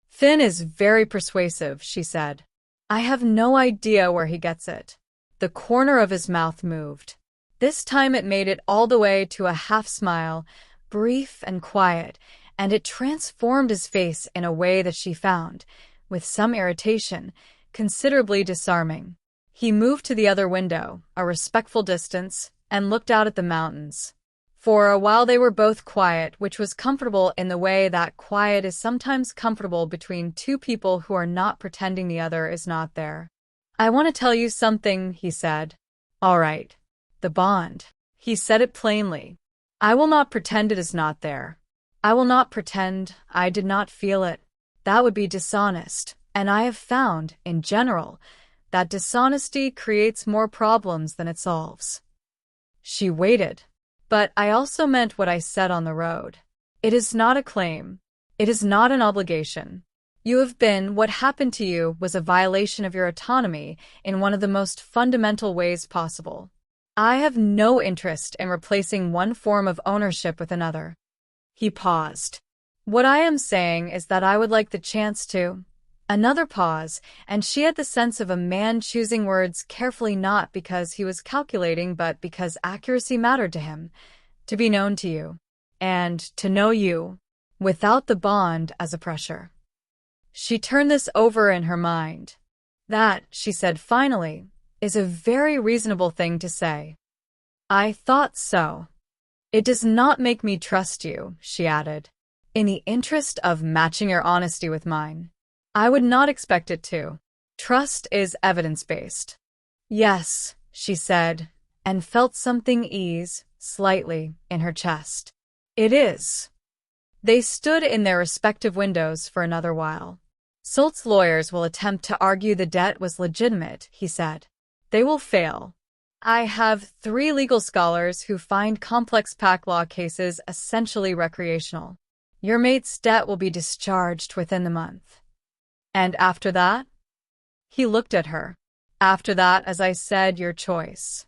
Finn is very persuasive," she said. "I have no idea where he gets it." The corner of his mouth moved. This time it made it all the way to a half-smile, brief and quiet, and it transformed his face in a way that she found, with some irritation, considerably disarming. He moved to the other window, a respectful distance, and looked out at the mountains. For a while they were both quiet, which was comfortable in the way that quiet is sometimes comfortable between two people who are not pretending the other is not there. "I want to tell you something," he said. "All right. The bond." He said it plainly. "I will not pretend it is not there. I will not pretend I did not feel it. That would be dishonest, and I have found, in general, that dishonesty creates more problems than it solves. She waited. But I also meant what I said on the road. It is not a claim. It is not an obligation. You have been, what happened to you was a violation of your autonomy in one of the most fundamental ways possible. I have no interest in replacing one form of ownership with another. He paused. What I am saying is that I would like the chance to. Another pause, and she had the sense of a man choosing words carefully, not because he was calculating but because accuracy mattered to him. To be known to you. And to know you. Without the bond as a pressure. She turned this over in her mind. That, she said finally, is a very reasonable thing to say. I thought so. It does not make me trust you, she added. In the interest of matching your honesty with mine. I would not expect it to. Trust is evidence-based. Yes, she said, and felt something ease, slightly, in her chest. It is. They stood in their respective windows for another while. Solt's lawyers will attempt to argue the debt was legitimate, he said. They will fail. I have 3 legal scholars who find complex pack law cases essentially recreational. Your mate's debt will be discharged within the month. And after that? He looked at her. After that, as I said, your choice.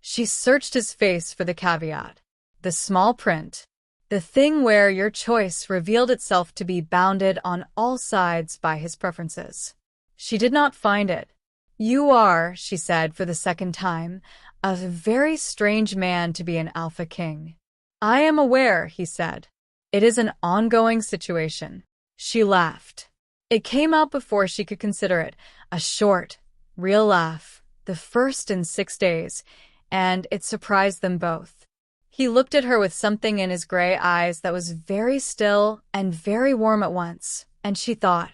She searched his face for the caveat. The small print. The thing where your choice revealed itself to be bounded on all sides by his preferences. She did not find it. You are, she said for the second time, a very strange man to be an alpha king. I am aware, he said. It is an ongoing situation. She laughed. It came out before she could consider it, a short, real laugh, the first in 6 days, and it surprised them both. He looked at her with something in his gray eyes that was very still and very warm at once, and she thought,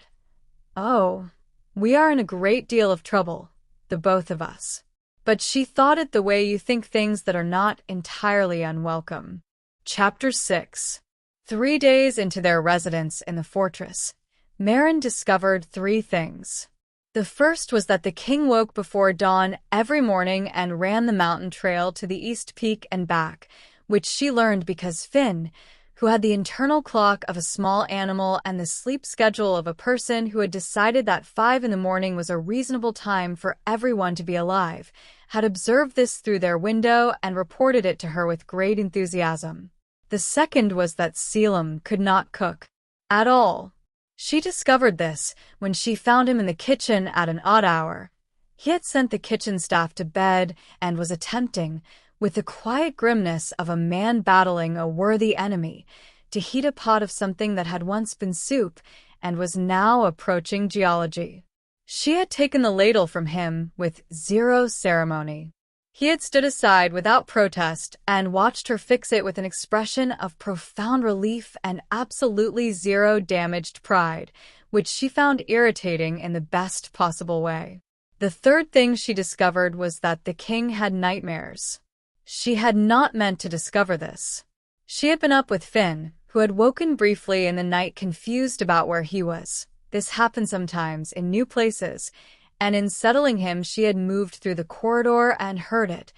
oh, we are in a great deal of trouble, the both of us. But she thought it the way you think things that are not entirely unwelcome. Chapter 6. 3 days into their residence in the fortress, Maren discovered 3 things. The first was that the king woke before dawn every morning and ran the mountain trail to the East Peak and back, which she learned because Finn, who had the internal clock of a small animal and the sleep schedule of a person who had decided that 5 in the morning was a reasonable time for everyone to be alive, had observed this through their window and reported it to her with great enthusiasm. The second was that Caelum could not cook. At all. She discovered this when she found him in the kitchen at an odd hour. He had sent the kitchen staff to bed and was attempting, with the quiet grimness of a man battling a worthy enemy, to heat a pot of something that had once been soup and was now approaching geology. She had taken the ladle from him with 0 ceremony. He had stood aside without protest and watched her fix it with an expression of profound relief and absolutely 0 damaged pride, which she found irritating in the best possible way. The third thing she discovered was that the king had nightmares. She had not meant to discover this. She had been up with Finn, who had woken briefly in the night confused about where he was. This happened sometimes in new places, and in settling him she had moved through the corridor and heard it.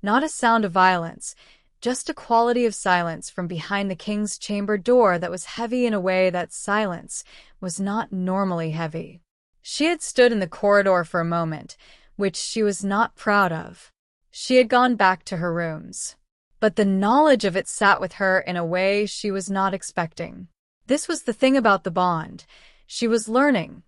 Not a sound of violence, just a quality of silence from behind the king's chamber door that was heavy in a way that silence was not normally heavy. She had stood in the corridor for a moment, which she was not proud of. She had gone back to her rooms. But the knowledge of it sat with her in a way she was not expecting. This was the thing about the bond. She was learning.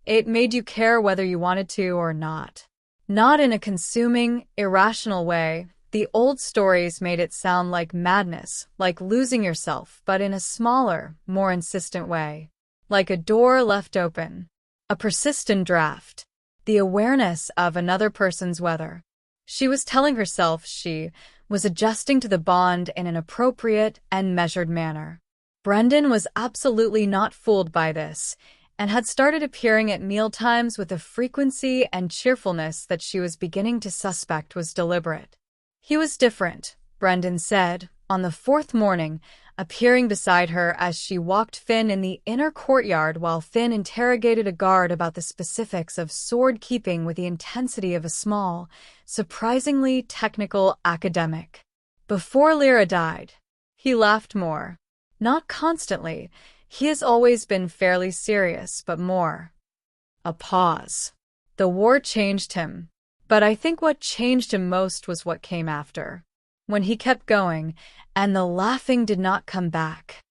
It made you care whether you wanted to or not. Not in a consuming, irrational way. The old stories made it sound like madness, like losing yourself, but in a smaller, more insistent way. Like a door left open. A persistent draft. The awareness of another person's weather. She was telling herself she was adjusting to the bond in an appropriate and measured manner. Brendan was absolutely not fooled by this, and had started appearing at mealtimes with a frequency and cheerfulness that she was beginning to suspect was deliberate. He was different, Brendan said, on the 4th morning, appearing beside her as she walked Finn in the inner courtyard while Finn interrogated a guard about the specifics of sword-keeping with the intensity of a small, surprisingly technical academic. Before Lyra died, he laughed more. Not constantly. He has always been fairly serious, but more. A pause. The war changed him, but I think what changed him most was what came after. When he kept going, and the laughing did not come back.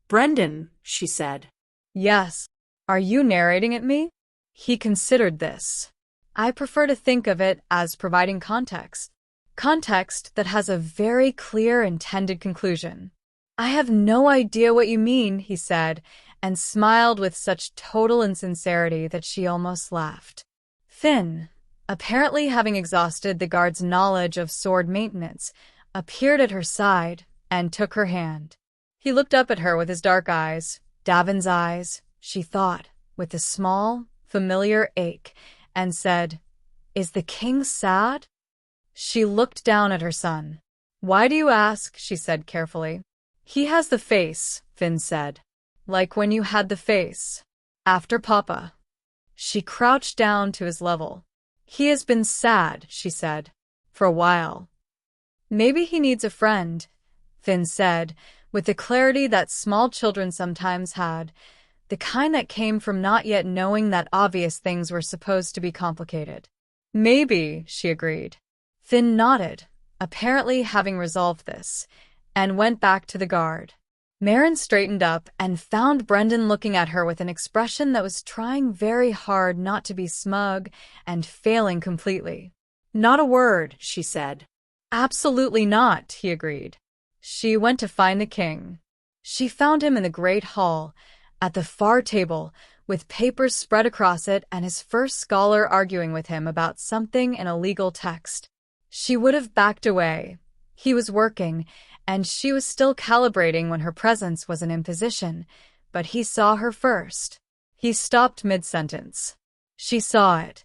Brendan, she said. Yes. Are you narrating at me? He considered this. I prefer to think of it as providing context. Context that has a very clear intended conclusion. I have no idea what you mean, he said, and smiled with such total insincerity that she almost laughed. Finn, apparently having exhausted the guard's knowledge of sword maintenance, appeared at her side and took her hand. He looked up at her with his dark eyes, Davin's eyes, she thought, with a small, familiar ache, and said, "Is the king sad?" She looked down at her son. "Why do you ask?" she said carefully. "He has the face," Finn said. "Like when you had the face. After Papa." She crouched down to his level. "He has been sad," she said, "for a while." "Maybe he needs a friend," Finn said, with the clarity that small children sometimes had, the kind that came from not yet knowing that obvious things were supposed to be complicated. "Maybe," she agreed. Finn nodded, apparently having resolved this, and went back to the guard. Maren straightened up and found Brendan looking at her with an expression that was trying very hard not to be smug and failing completely. "Not a word," she said. "Absolutely not," he agreed. She went to find the king. She found him in the great hall, at the far table, with papers spread across it and his first scholar arguing with him about something in a legal text. She would have backed away. He was working, and she was still calibrating when her presence was an imposition, but he saw her first. He stopped mid-sentence. She saw it.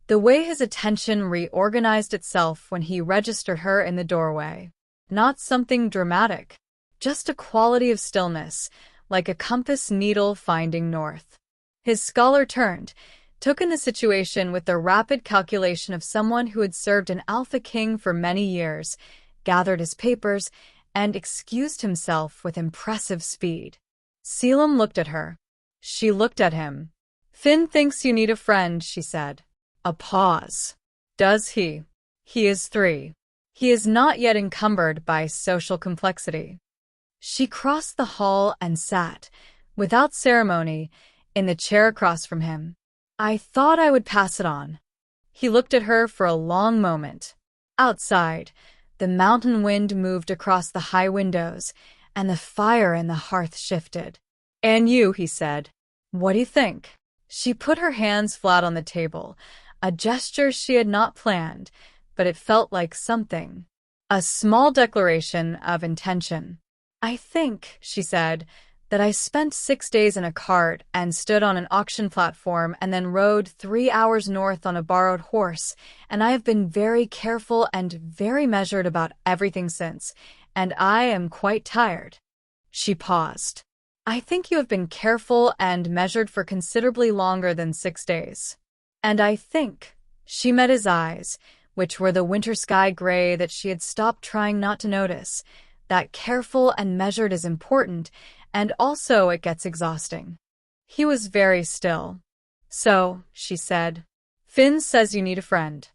The way his attention reorganized itself when he registered her in the doorway. Not something dramatic, just a quality of stillness, like a compass needle finding north. His scholar turned, took in the situation with the rapid calculation of someone who had served an Alpha King for many years, gathered his papers, and excused himself with impressive speed. Caelum looked at her. She looked at him. "Finn thinks you need a friend," she said. A pause. "Does he? He is 3. He is not yet encumbered by social complexity." She crossed the hall and sat, without ceremony, in the chair across from him. "I thought I would pass it on." He looked at her for a long moment. Outside, the mountain wind moved across the high windows, and the fire in the hearth shifted. "And you," he said. "What do you think?" She put her hands flat on the table, a gesture she had not planned, but it felt like something. A small declaration of intention. "I think," she said, "that I spent 6 days in a cart and stood on an auction platform and then rode 3 hours north on a borrowed horse, and I have been very careful and very measured about everything since, and I am quite tired." She paused. "I think you have been careful and measured for considerably longer than 6 days. And I think," she met his eyes, which were the winter sky gray that she had stopped trying not to notice, "that careful and measured is important, and also it gets exhausting." He was very still. "So," she said, "Finn says you need a friend.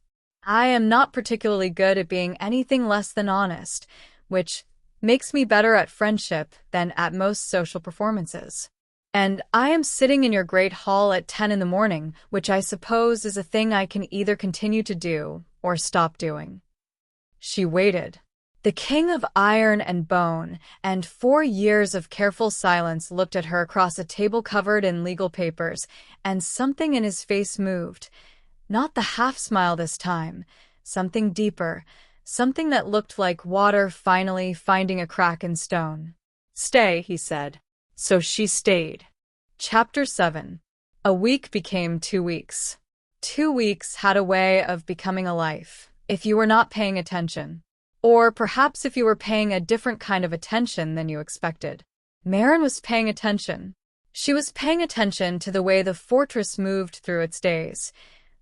I am not particularly good at being anything less than honest, which makes me better at friendship than at most social performances. And I am sitting in your great hall at 10 in the morning, which I suppose is a thing I can either continue to do or stop doing." She waited. The king of iron and bone and 4 years of careful silence looked at her across a table covered in legal papers, and something in his face moved. Not the half-smile this time, something deeper, something that looked like water finally finding a crack in stone. "Stay," he said. So she stayed. Chapter 7. A week became 2 weeks. 2 weeks had a way of becoming a life, if you were not paying attention. Or perhaps if you were paying a different kind of attention than you expected. Maren was paying attention. She was paying attention to the way the fortress moved through its days.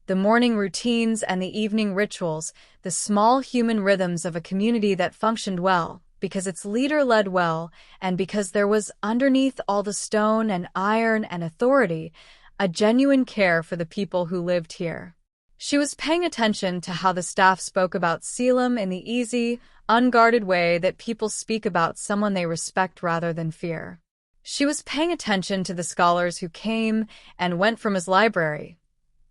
The morning routines and the evening rituals, the small human rhythms of a community that functioned well, because its leader led well, and because there was underneath all the stone and iron and authority, a genuine care for the people who lived here. She was paying attention to how the staff spoke about Caelum in the easy, unguarded way that people speak about someone they respect rather than fear. She was paying attention to the scholars who came and went from his library,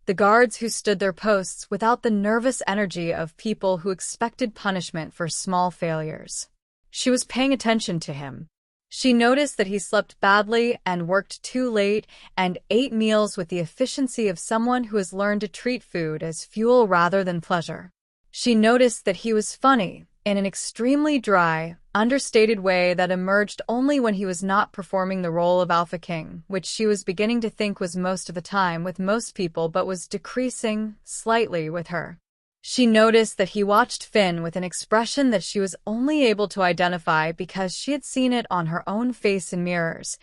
the guards who stood their posts without the nervous energy of people who expected punishment for small failures. She was paying attention to him. She noticed that he slept badly and worked too late and ate meals with the efficiency of someone who has learned to treat food as fuel rather than pleasure. She noticed that he was funny, in an extremely dry, understated way that emerged only when he was not performing the role of Alpha King, which she was beginning to think was most of the time with most people but was decreasing slightly with her. She noticed that he watched Finn with an expression that she was only able to identify because she had seen it on her own face in mirrors,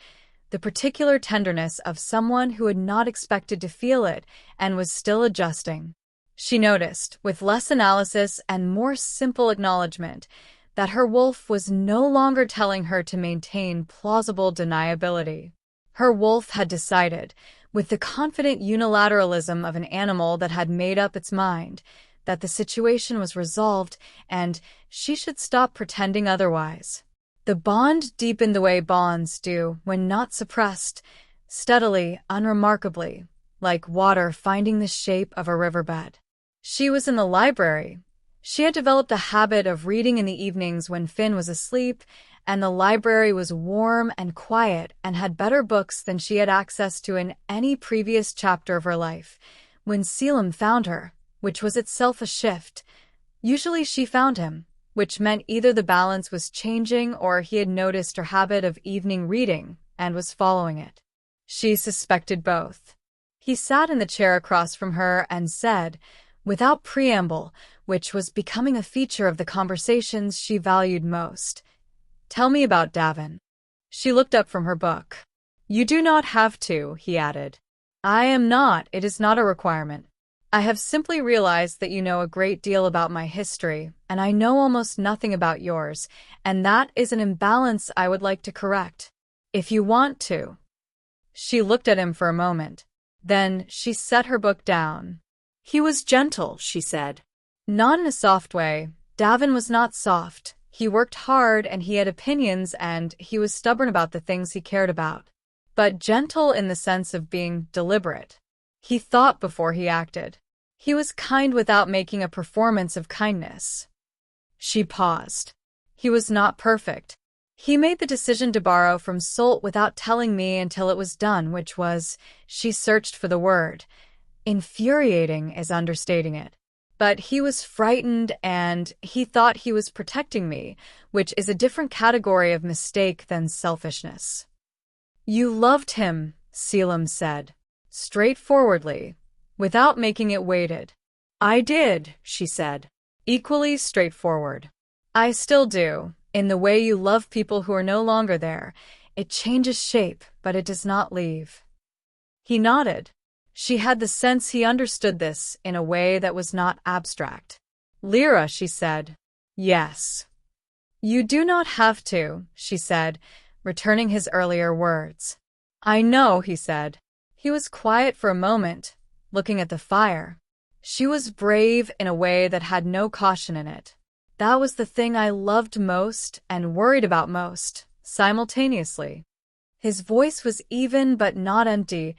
the particular tenderness of someone who had not expected to feel it and was still adjusting. She noticed, with less analysis and more simple acknowledgement, that her wolf was no longer telling her to maintain plausible deniability. Her wolf had decided, with the confident unilateralism of an animal that had made up its mind, that the situation was resolved and she should stop pretending otherwise. The bond deepened the way bonds do when not suppressed, steadily, unremarkably, like water finding the shape of a riverbed. She was in the library. She had developed a habit of reading in the evenings when Finn was asleep, and the library was warm and quiet and had better books than she had access to in any previous chapter of her life. When Caelum found her, which was itself a shift, usually she found him, which meant either the balance was changing or he had noticed her habit of evening reading and was following it. She suspected both. He sat in the chair across from her and said, without preamble, which was becoming a feature of the conversations she valued most, "Tell me about Davin." She looked up from her book. "You do not have to," he added. "I am not. It is not a requirement. I have simply realized that you know a great deal about my history, and I know almost nothing about yours, and that is an imbalance I would like to correct. If you want to." She looked at him for a moment. Then she set her book down. "He was gentle," she said. Not in a soft way. Davin was not soft. He worked hard and he had opinions and he was stubborn about the things he cared about. But gentle in the sense of being deliberate. He thought before he acted. He was kind without making a performance of kindness. She paused. He was not perfect. He made the decision to borrow from Solt without telling me until it was done, which was, she searched for the word. Infuriating is understating it. But he was frightened and he thought he was protecting me, which is a different category of mistake than selfishness. "You loved him," Caelum said, straightforwardly, without making it weighted. "I did," she said, equally straightforward. "I still do, in the way you love people who are no longer there. It changes shape, but it does not leave." He nodded. She had the sense he understood this in a way that was not abstract. "Lyra," she said. "Yes." "You do not have to," she said, returning his earlier words. "I know," he said. He was quiet for a moment, looking at the fire. She was brave in a way that had no caution in it. That was the thing I loved most and worried about most, simultaneously. His voice was even but not empty,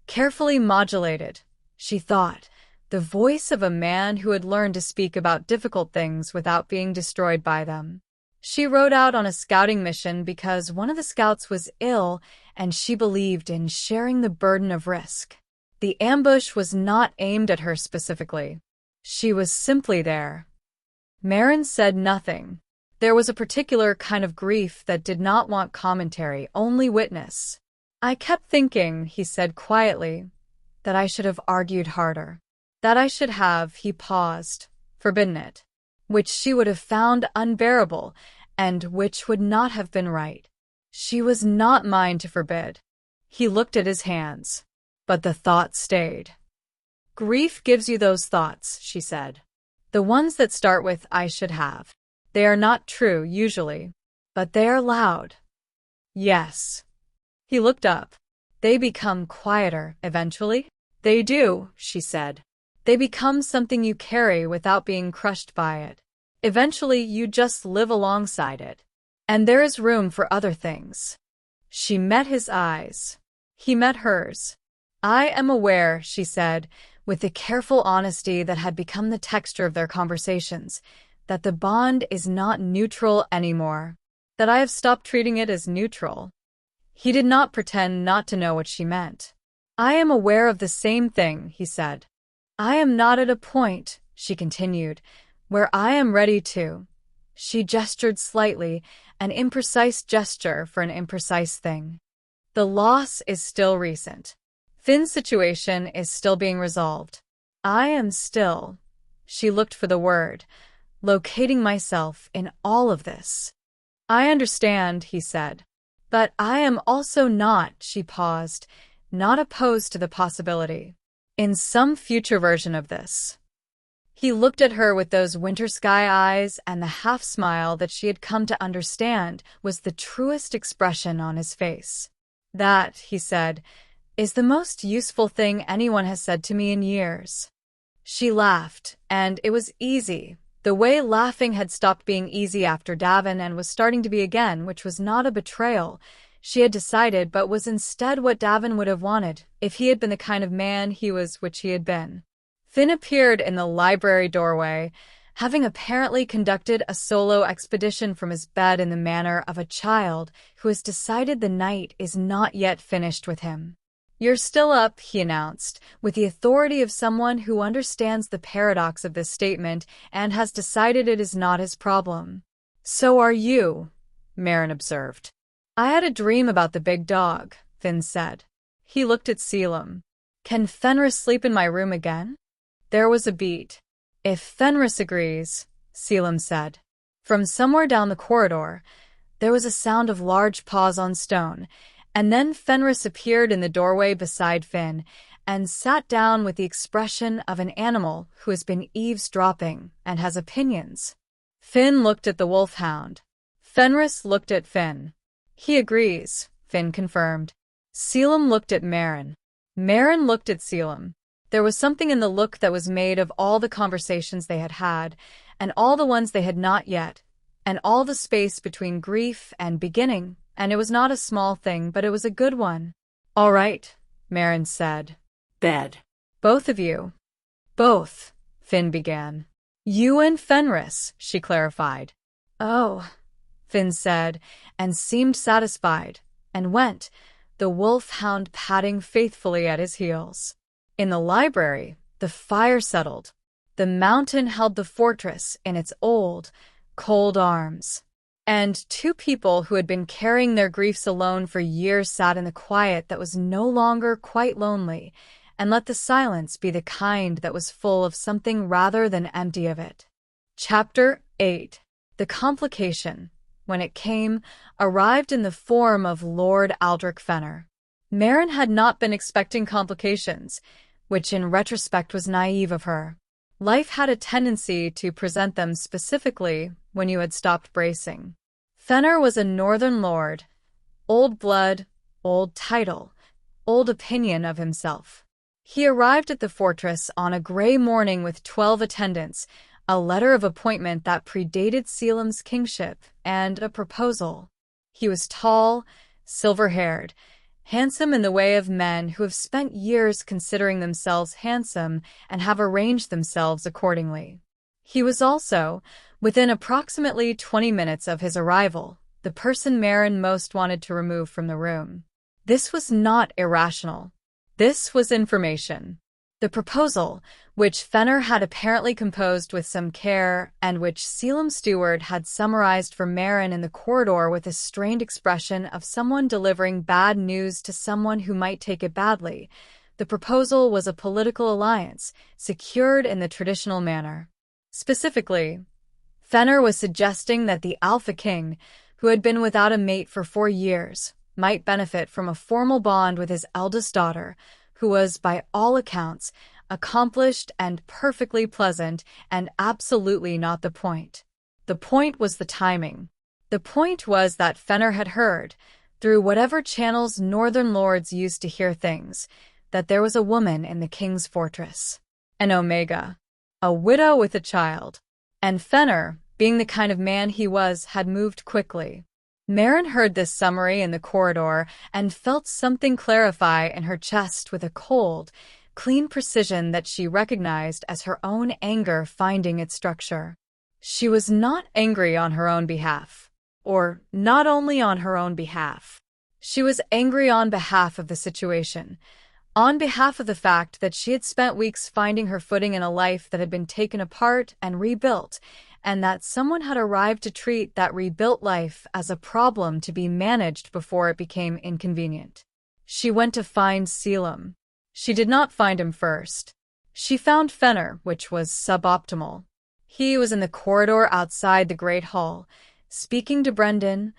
carefully modulated, she thought, the voice of a man who had learned to speak about difficult things without being destroyed by them. She rode out on a scouting mission because one of the scouts was ill and she believed in sharing the burden of risk. The ambush was not aimed at her specifically. She was simply there. Maren said nothing. There was a particular kind of grief that did not want commentary, only witness. "I kept thinking," he said quietly, "that I should have argued harder. That I should have," he paused, "forbidden it. which she would have found unbearable, and which would not have been right. She was not mine to forbid. He looked at his hands, but the thought stayed. Grief gives you those thoughts, she said. The ones that start with I should have. They are not true, usually, but they are loud. Yes. He looked up. They become quieter, eventually? They do, she said. They become something you carry without being crushed by it. Eventually, you just live alongside it. And there is room for other things. She met his eyes. He met hers. I am aware, she said, with the careful honesty that had become the texture of their conversations, that the bond is not neutral anymore, that I have stopped treating it as neutral. He did not pretend not to know what she meant. I am aware of the same thing, he said. I am not at a point, she continued, where I am ready to. She gestured slightly, an imprecise gesture for an imprecise thing. The loss is still recent. Finn's situation is still being resolved. I am still, she looked for the word, locating myself in all of this. I understand, he said. But I am also not, she paused, not opposed to the possibility. In some future version of this. He looked at her with those winter sky eyes, and the half-smile that she had come to understand was the truest expression on his face. That, he said, is the most useful thing anyone has said to me in years. She laughed, and it was easy, the way laughing had stopped being easy after Davin and was starting to be again, which was not a betrayal, she had decided, but was instead what Davin would have wanted, if he had been the kind of man he was, which he had been. Finn appeared in the library doorway, having apparently conducted a solo expedition from his bed in the manner of a child who has decided the night is not yet finished with him. You're still up, he announced, with the authority of someone who understands the paradox of this statement and has decided it is not his problem. So are you, Maren observed. I had a dream about the big dog, Finn said. He looked at Caelum. Can Fenris sleep in my room again? There was a beat. If Fenris agrees, Caelum said. From somewhere down the corridor, there was a sound of large paws on stone, and then Fenris appeared in the doorway beside Finn and sat down with the expression of an animal who has been eavesdropping and has opinions. Finn looked at the wolfhound. Fenris looked at Finn. He agrees, Finn confirmed. Caelum looked at Maren. Maren looked at Caelum. There was something in the look that was made of all the conversations they had had, and all the ones they had not yet, and all the space between grief and beginning, and it was not a small thing, but it was a good one. All right, Maren said. Bed. Both of you. Both, Finn began. You and Fenris, she clarified. Oh, Finn said, and seemed satisfied, and went, the wolfhound padding faithfully at his heels. In the library, the fire settled. The mountain held the fortress in its old, cold arms. And two people who had been carrying their griefs alone for years sat in the quiet that was no longer quite lonely, and let the silence be the kind that was full of something rather than empty of it. Chapter 8. The complication, when it came, arrived in the form of Lord Aldrich Fenner. Maren had not been expecting complications, which in retrospect was naive of her. Life had a tendency to present them specifically when you had stopped bracing. Fenner was a northern lord, old blood, old title, old opinion of himself. He arrived at the fortress on a gray morning with 12 attendants, a letter of appointment that predated Caelum's kingship, and a proposal. He was tall, silver-haired, handsome in the way of men who have spent years considering themselves handsome and have arranged themselves accordingly. He was also, within approximately 20 minutes of his arrival, the person Maren most wanted to remove from the room. This was not irrational. This was information. The proposal, which Fenner had apparently composed with some care and which Caelum Stewart had summarized for Maren in the corridor with a strained expression of someone delivering bad news to someone who might take it badly, the proposal was a political alliance, secured in the traditional manner. Specifically, Fenner was suggesting that the Alpha King, who had been without a mate for 4 years, might benefit from a formal bond with his eldest daughter, who was, by all accounts, accomplished and perfectly pleasant, and absolutely not the point. The point was the timing. The point was that Fenner had heard, through whatever channels northern lords used to hear things, that there was a woman in the king's fortress. An Omega. A widow with a child. And Fenner, being the kind of man he was, had moved quickly. Maren heard this summary in the corridor and felt something clarify in her chest with a cold, clean precision that she recognized as her own anger finding its structure. She was not angry on her own behalf. Or not only on her own behalf. She was angry on behalf of the situation. On behalf of the fact that she had spent weeks finding her footing in a life that had been taken apart and rebuilt, and that someone had arrived to treat that rebuilt life as a problem to be managed before it became inconvenient. She went to find Caelum. She did not find him first. She found Fenner, which was suboptimal. He was in the corridor outside the Great Hall, speaking to Brendan,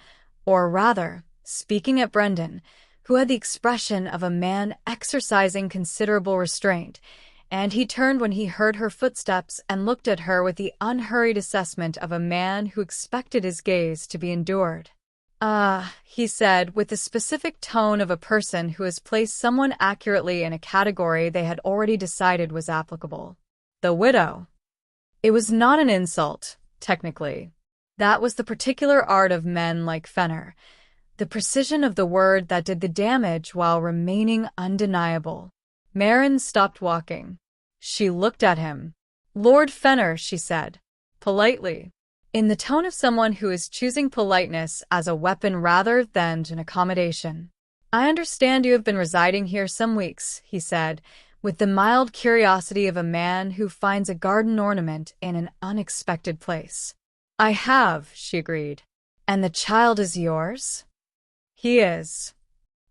or rather, speaking at Brendan, who had the expression of a man exercising considerable restraint, and he turned when he heard her footsteps and looked at her with the unhurried assessment of a man who expected his gaze to be endured. He said, with the specific tone of a person who has placed someone accurately in a category they had already decided was applicable. The widow. It was not an insult, technically. That was the particular art of men like Fenner, the precision of the word that did the damage while remaining undeniable. Maren stopped walking. She looked at him. "Lord Fenner," she said, politely, in the tone of someone who is choosing politeness as a weapon rather than an accommodation. "I understand you have been residing here some weeks," he said, with the mild curiosity of a man who finds a garden ornament in an unexpected place. "I have," she agreed. "And the child is yours?" "He is."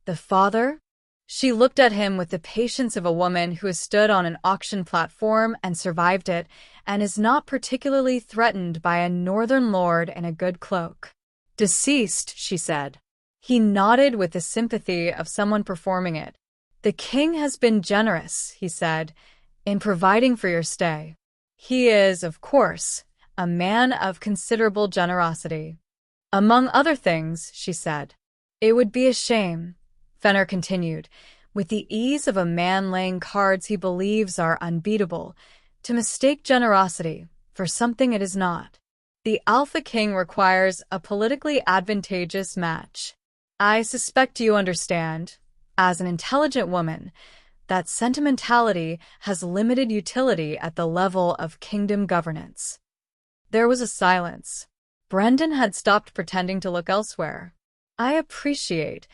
"The father?" She looked at him with the patience of a woman who has stood on an auction platform and survived it, and is not particularly threatened by a northern lord in a good cloak. "Deceased," she said. He nodded with the sympathy of someone performing it. "The king has been generous," he said, "in providing for your stay. He is, of course, a man of considerable generosity." "Among other things," she said. "It would be a shame," Fenner continued, with the ease of a man laying cards he believes are unbeatable, "to mistake generosity for something it is not. The Alpha King requires a politically advantageous match. I suspect you understand, as an intelligent woman, that sentimentality has limited utility at the level of kingdom governance." There was a silence. Brendan had stopped pretending to look elsewhere. "I appreciate,"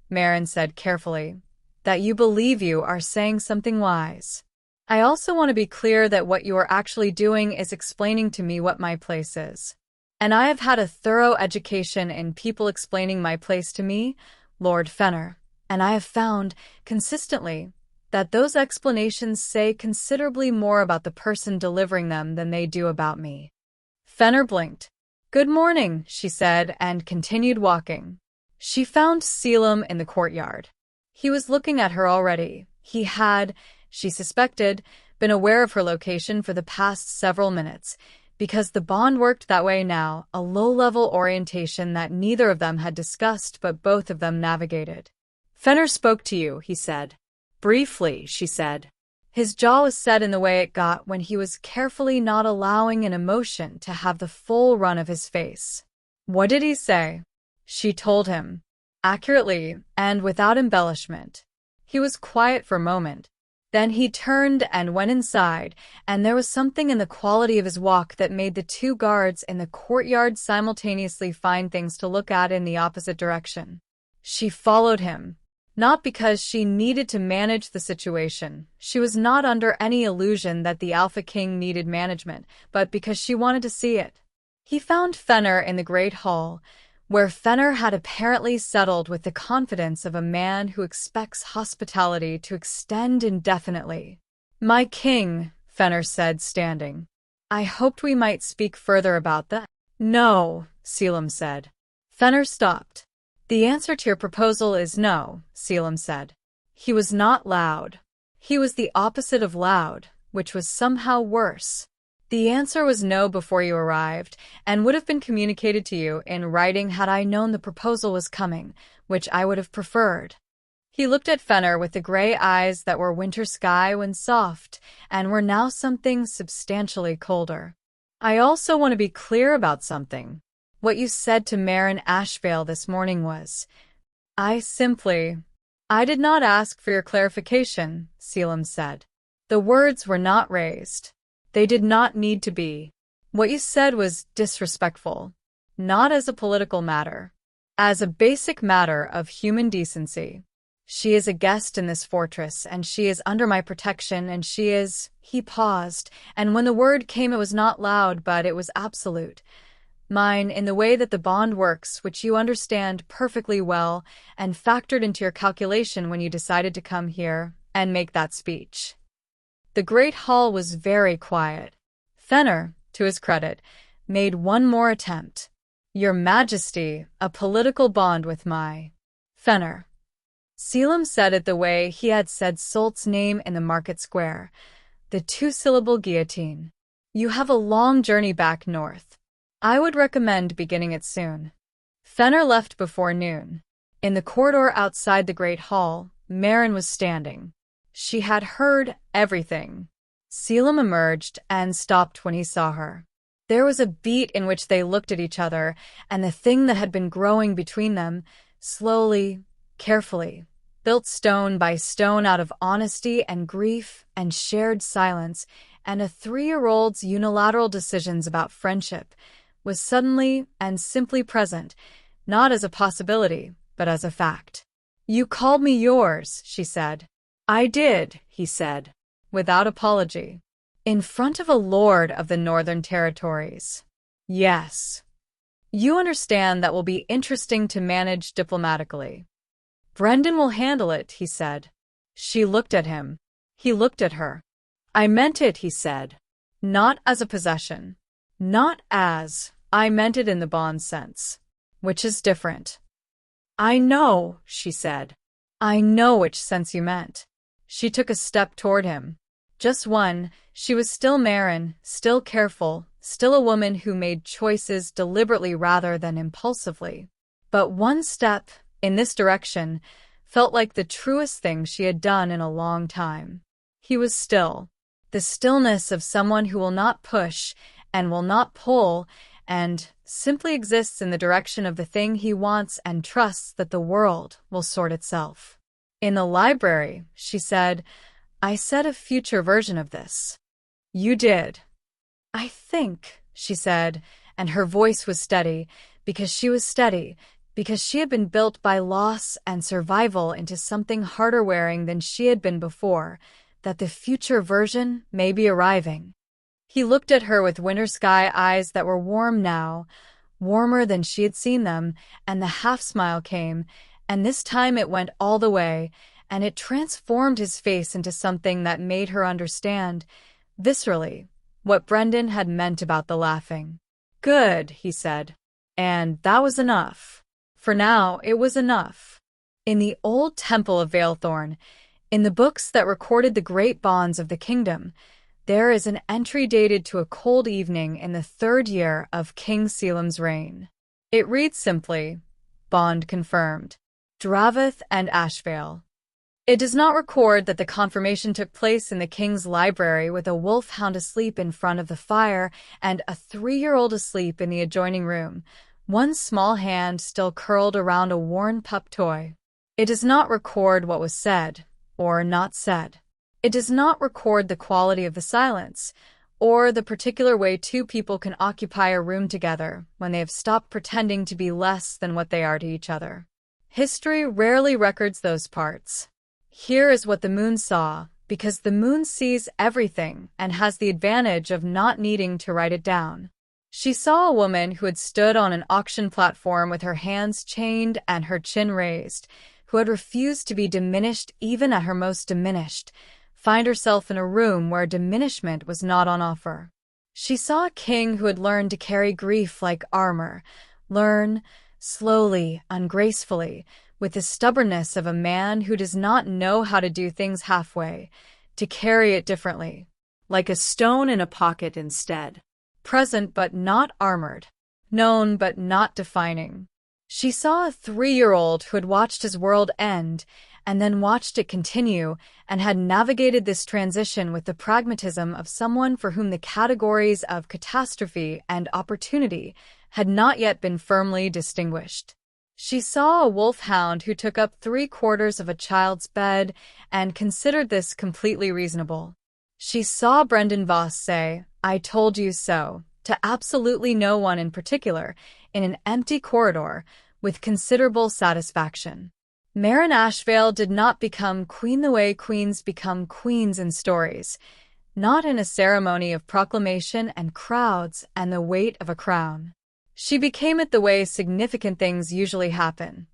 Maren said carefully, "that you believe you are saying something wise. I also want to be clear that what you are actually doing is explaining to me what my place is. And I have had a thorough education in people explaining my place to me, Lord Fenner, and I have found, consistently, that those explanations say considerably more about the person delivering them than they do about me." Fenner blinked. "Good morning," she said, and continued walking. She found Caelum in the courtyard. He was looking at her already. He had, she suspected, been aware of her location for the past several minutes, because the bond worked that way now, a low-level orientation that neither of them had discussed but both of them navigated. "Fenner spoke to you," he said. "Briefly," she said. His jaw was set in the way it got when he was carefully not allowing an emotion to have the full run of his face. "What did he say?" She told him, accurately and without embellishment. He was quiet for a moment. Then he turned and went inside, and there was something in the quality of his walk that made the two guards in the courtyard simultaneously find things to look at in the opposite direction. She followed him. Not because she needed to manage the situation. She was not under any illusion that the Alpha King needed management, but because she wanted to see it. He found Fenner in the Great Hall, where Fenner had apparently settled with the confidence of a man who expects hospitality to extend indefinitely. "My king," Fenner said, standing. I hoped we might speak further about that. No, Caelum said. Fenner stopped. The answer to your proposal is no, Caelum said. He was not loud. He was the opposite of loud, which was somehow worse. The answer was no before you arrived, and would have been communicated to you in writing had I known the proposal was coming, which I would have preferred. He looked at Fenner with the gray eyes that were winter sky when soft, and were now something substantially colder. I also want to be clear about something. What you said to Maren Ashvale this morning was, I did not ask for your clarification, Caelum said. The words were not raised. They did not need to be. What you said was disrespectful, not as a political matter, as a basic matter of human decency. She is a guest in this fortress, and she is under my protection, and she is— He paused, and when the word came it was not loud, but it was absolute. Mine, in the way that the bond works, which you understand perfectly well, and factored into your calculation when you decided to come here and make that speech. The great hall was very quiet. Fenner, to his credit, made one more attempt. Your Majesty, a political bond with my— Fenner. Caelum said it the way he had said Solt's name in the market square, the two-syllable guillotine. You have a long journey back north. I would recommend beginning it soon. Fenner left before noon. In the corridor outside the great hall, Maren was standing. She had heard everything. Caelum emerged and stopped when he saw her. There was a beat in which they looked at each other, and the thing that had been growing between them, slowly, carefully, built stone by stone out of honesty and grief and shared silence, and a 3-year-old's unilateral decisions about friendship, was suddenly and simply present, not as a possibility, but as a fact. You called me yours, she said. I did, he said, without apology. In front of a lord of the Northern Territories. Yes. You understand that will be interesting to manage diplomatically. Brendan will handle it, he said. She looked at him. He looked at her. I meant it, he said. Not as a possession. Not as— I meant it in the bond sense, which is different. I know, she said. I know which sense you meant. She took a step toward him. Just one. She was still Maren, still careful, still a woman who made choices deliberately rather than impulsively. But one step, in this direction, felt like the truest thing she had done in a long time. He was still. The stillness of someone who will not push and will not pull and simply exists in the direction of the thing he wants and trusts that the world will sort itself. In the library, she said, I said a future version of this. You did. I think, she said, and her voice was steady, because she was steady, because she had been built by loss and survival into something harder wearing than she had been before, that the future version may be arriving. He looked at her with winter sky eyes that were warm now, warmer than she had seen them, and the half-smile came, and this time it went all the way, and it transformed his face into something that made her understand, viscerally, what Brendan had meant about the laughing. Good, he said. And that was enough. For now, it was enough. In the old temple of Vaelthorn, in the books that recorded the great bonds of the kingdom, there is an entry dated to a cold evening in the 3rd year of King Caelum's reign. It reads simply, Bond confirmed. Draveth and Ashvale. It does not record that the confirmation took place in the king's library with a wolfhound asleep in front of the fire and a 3-year-old asleep in the adjoining room, one small hand still curled around a worn pup toy. It does not record what was said, or not said. It does not record the quality of the silence, or the particular way two people can occupy a room together when they have stopped pretending to be less than what they are to each other. History rarely records those parts. Here is what the moon saw, because the moon sees everything and has the advantage of not needing to write it down. She saw a woman who had stood on an auction platform with her hands chained and her chin raised, who had refused to be diminished even at her most diminished, find herself in a room where diminishment was not on offer. She saw a king who had learned to carry grief like armor, learn slowly, ungracefully, with the stubbornness of a man who does not know how to do things halfway, to carry it differently. Like a stone in a pocket instead. Present but not armored. Known but not defining. She saw a 3-year-old who had watched his world end and then watched it continue and had navigated this transition with the pragmatism of someone for whom the categories of catastrophe and opportunity had not yet been firmly distinguished. She saw a wolfhound who took up 3/4 of a child's bed and considered this completely reasonable. She saw Brendan Voss say, "I told you so," to absolutely no one in particular, in an empty corridor, with considerable satisfaction. Maren Ashvale did not become queen the way queens become queens in stories, not in a ceremony of proclamation and crowds and the weight of a crown. She became it the way significant things usually happen.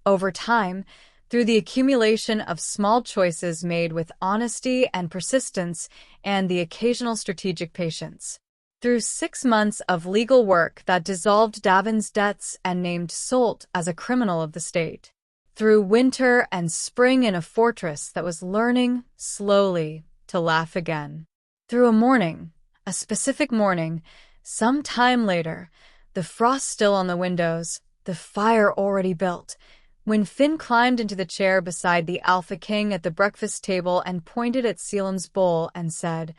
Over time, through the accumulation of small choices made with honesty and persistence and the occasional strategic patience. Through 6 months of legal work that dissolved Davin's debts and named Solt as a criminal of the state. Through winter and spring in a fortress that was learning, slowly, to laugh again. Through a morning, a specific morning, some time later, the frost still on the windows, the fire already built, when Finn climbed into the chair beside the Alpha King at the breakfast table and pointed at Caelum's bowl and said,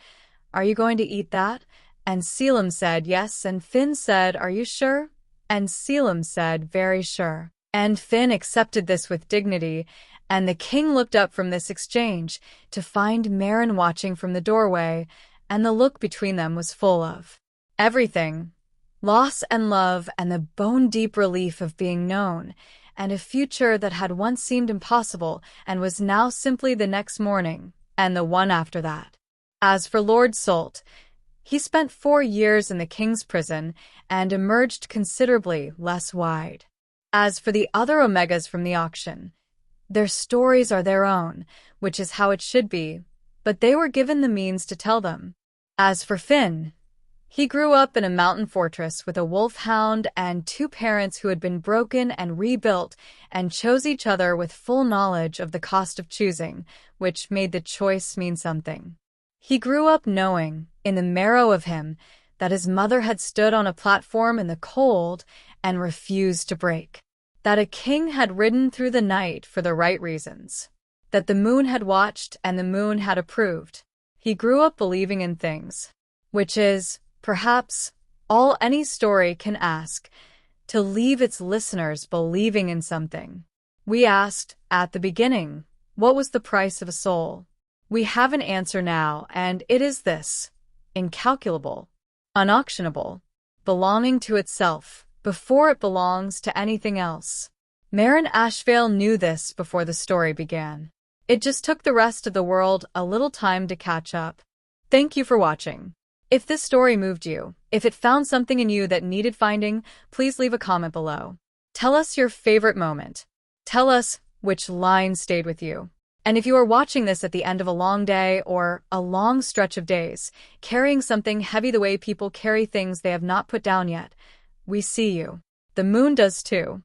"Are you going to eat that?" And Caelum said yes, and Finn said, "Are you sure?" And Caelum said, "Very sure." And Finn accepted this with dignity, and the king looked up from this exchange to find Maren watching from the doorway, and the look between them was full of everything. Loss and love and the bone-deep relief of being known, and a future that had once seemed impossible and was now simply the next morning, and the one after that. As for Lord Solt, he spent 4 years in the king's prison and emerged considerably less wide. As for the other Omegas from the auction, their stories are their own, which is how it should be, but they were given the means to tell them. As for Finn, he grew up in a mountain fortress with a wolfhound and 2 parents who had been broken and rebuilt and chose each other with full knowledge of the cost of choosing, which made the choice mean something. He grew up knowing, in the marrow of him, that his mother had stood on a platform in the cold and refused to break. That a king had ridden through the night for the right reasons. That the moon had watched and the moon had approved. He grew up believing in things, which is, perhaps, all any story can ask, to leave its listeners believing in something. We asked, at the beginning, what was the price of a soul? We have an answer now, and it is this: incalculable, unauctionable, belonging to itself, before it belongs to anything else. Maren Ashvale knew this before the story began. It just took the rest of the world a little time to catch up. Thank you for watching. If this story moved you, if it found something in you that needed finding, please leave a comment below. Tell us your favorite moment. Tell us which line stayed with you. And if you are watching this at the end of a long day or a long stretch of days, carrying something heavy the way people carry things they have not put down yet, we see you. The moon does too.